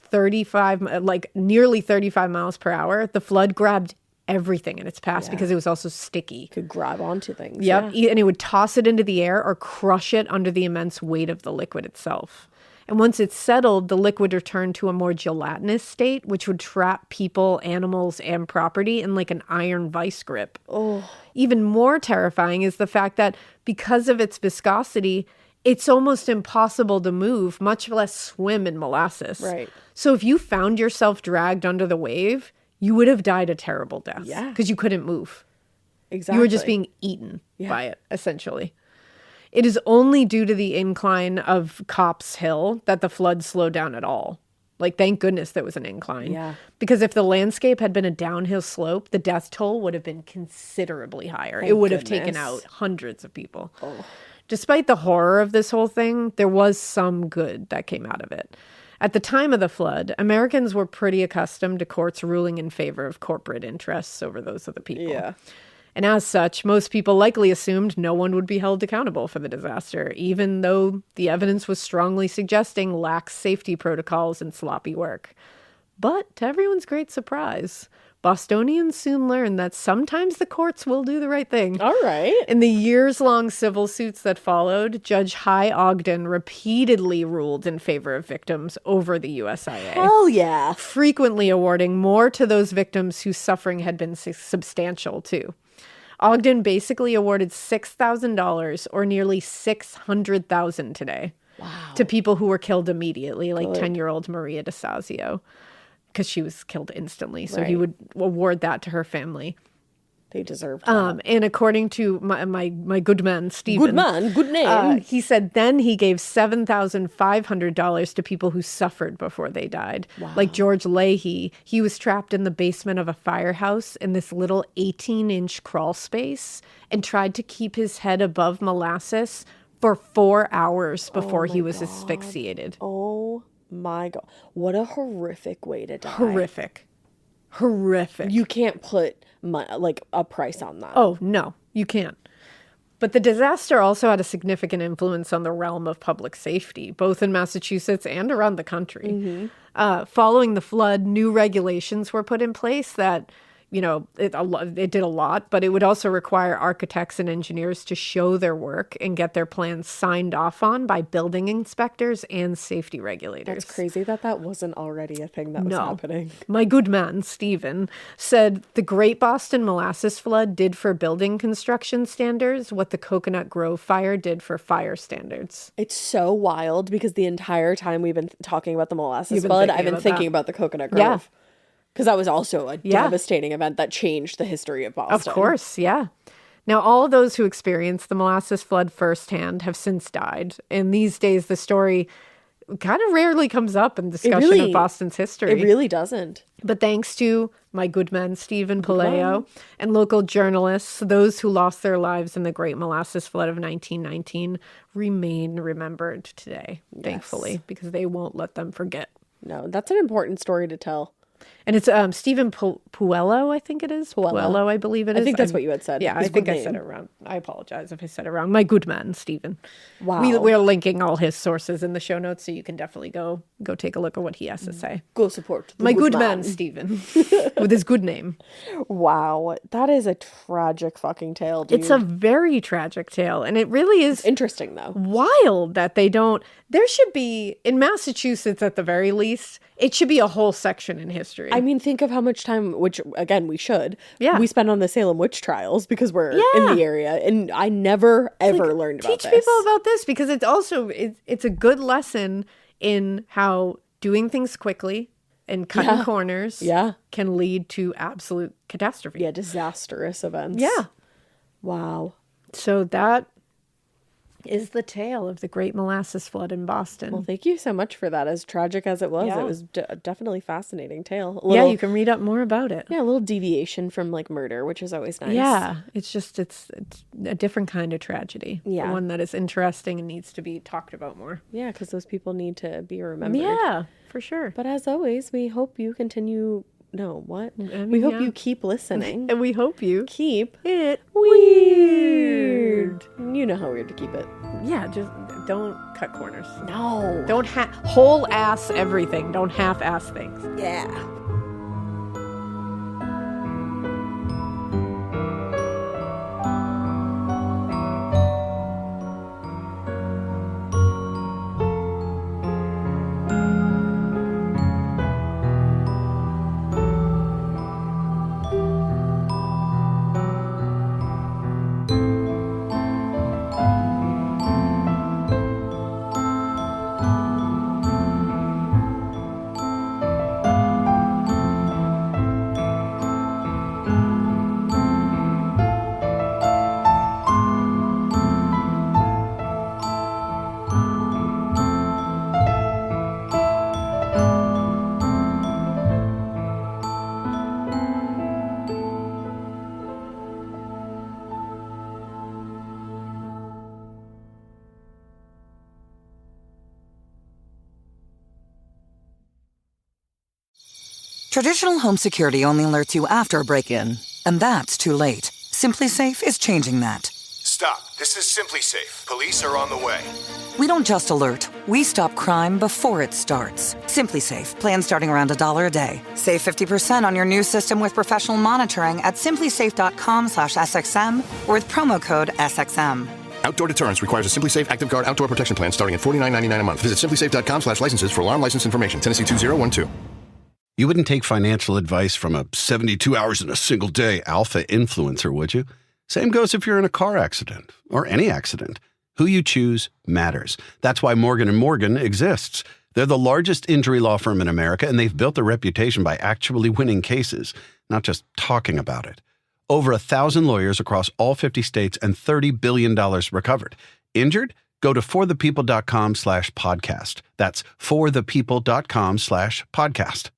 nearly 35 miles per hour, the flood grabbed everything in its path because it was also sticky.
Could grab onto things.
Yep.
Yeah.
And it would toss it into the air or crush it under the immense weight of the liquid itself. And once it's settled, the liquid returned to a more gelatinous state, which would trap people, animals, and property in like an iron vice grip. Oh. Even more terrifying is the fact that because of its viscosity, it's almost impossible to move, much less swim in molasses.
Right.
So if you found yourself dragged under the wave, you would have died a terrible death.
Yeah.
Because you couldn't move.
Exactly.
You were just being eaten by it, essentially. It is only due to the incline of Copp's Hill that the flood slowed down at all. Like, thank goodness there was an incline.
Yeah.
Because if the landscape had been a downhill slope, the death toll would have been considerably higher. It would have taken out hundreds of people. Oh. Despite the horror of this whole thing, there was some good that came out of it. At the time of the flood, Americans were pretty accustomed to courts ruling in favor of corporate interests over those of the people.
Yeah.
And as such, most people likely assumed no one would be held accountable for the disaster, even though the evidence was strongly suggesting lax safety protocols and sloppy work. But to everyone's great surprise, Bostonians soon learned that sometimes the courts will do the right thing.
All right.
In the years-long civil suits that followed, Judge Hy Ogden repeatedly ruled in favor of victims over the USIA.
Hell yeah.
Frequently awarding more to those victims whose suffering had been substantial, too. Ogden basically awarded $6,000, or nearly $600,000 today, to people who were killed immediately, like 10-year-old Maria DeSazio, because she was killed instantly. So he would award that to her family.
They deserve that.
And according to my good man, Stephen.
Good man, good name.
He said then he gave $7,500 to people who suffered before they died. Wow. Like George Leahy, he was trapped in the basement of a firehouse in this little 18-inch crawl space and tried to keep his head above molasses for 4 hours before he was asphyxiated.
Oh my God. What a horrific way to die.
Horrific.
You can't put a price on that.
Oh, no, you can't. But the disaster also had a significant influence on the realm of public safety, both in Massachusetts and around the country. Mm-hmm. Following the flood, new regulations were put in place that, it did a lot, but it would also require architects and engineers to show their work and get their plans signed off on by building inspectors and safety regulators.
That's crazy that wasn't already a thing that was happening.
My good man, Stephen, said the Great Boston Molasses Flood did for building construction standards what the Coconut Grove fire did for fire standards.
It's so wild because the entire time we've been talking about the Molasses Flood, I've been thinking about the Coconut Grove. Yeah. Because that was also a devastating event that changed the histoy of Boston.
Of course, yeah. Now, all of those who experienced the molasses flood firsthand have since died. And these days, the story kind of rarely comes up in discussion of Boston's history.
It really doesn't.
But thanks to my good man, Stephen Palaio, and local journalists, those who lost their lives in the Great Molasses Flood of 1919 remain remembered today, thankfully, because they won't let them forget.
No, that's an important story to tell.
And it's Stephen Puello, I think it is. Puello, I believe it is.
I think that's what you had said.
Yeah, I think I said it wrong. I apologize if I said it wrong. My good man, Stephen.
Wow.
We're linking all his sources in the show notes, so you can definitely go take a look at what he has to say.
Go support
my good man, Stephen, with his good name.
Wow, that is a tragic fucking tale, dude.
It's a very tragic tale, and it really is
interesting, though.
Wild that they don't. There should be, in Massachusetts at the very least, it should be a whole section in history.
I mean, think of how much time, which, again, we should. Yeah. We spend on the Salem witch trials because we're in the area. And I never, ever learned about this.
Teach people about this because it's also, it's a good lesson in how doing things quickly and cutting corners can lead to absolute catastrophe.
Yeah, disastrous events.
Yeah.
Wow.
So that is the tale of the Great Molasses Flood in Boston.
Well, thank you so much for that. As tragic as it was, it was definitely a fascinating tale.
Yeah, you can read up more about it.
Yeah, a little deviation from like murder, which is always nice.
Yeah, it's a different kind of tragedy.
Yeah.
One that is interesting and needs to be talked about more.
Yeah, because those people need to be remembered.
Yeah, for sure.
But as always, we hope you continue... No, what? We hope you keep listening.
And we hope you
keep
it
weird. You know how weird to keep it.
Yeah, just don't cut corners.
No.
Don't whole ass everything. Don't half ass things.
Yeah.
Traditional home security only alerts you after a break-in, and that's too late. Simply Safe is changing that.
Stop. This is Simply Safe. Police are on the way.
We don't just alert, we stop crime before it starts. Simply Safe, plan starting around $1 a day. Save 50% on your new system with professional monitoring at simplysafe.com/SXM or with promo code SXM.
Outdoor deterrence requires a Simply Safe Active Guard outdoor protection plan starting at $49.99 a month. Visit simplysafe.com/licenses for alarm license information. Tennessee 2012.
You wouldn't take financial advice from a 72 hours in a single day alpha influencer, would you? Same goes if you're in a car accident or any accident. Who you choose matters. That's why Morgan & Morgan exists. They're the largest injury law firm in America, and they've built a reputation by actually winning cases, not just talking about it. Over 1,000 lawyers across all 50 states and $30 billion recovered. Injured? Go to forthepeople.com/podcast. That's forthepeople.com/podcast.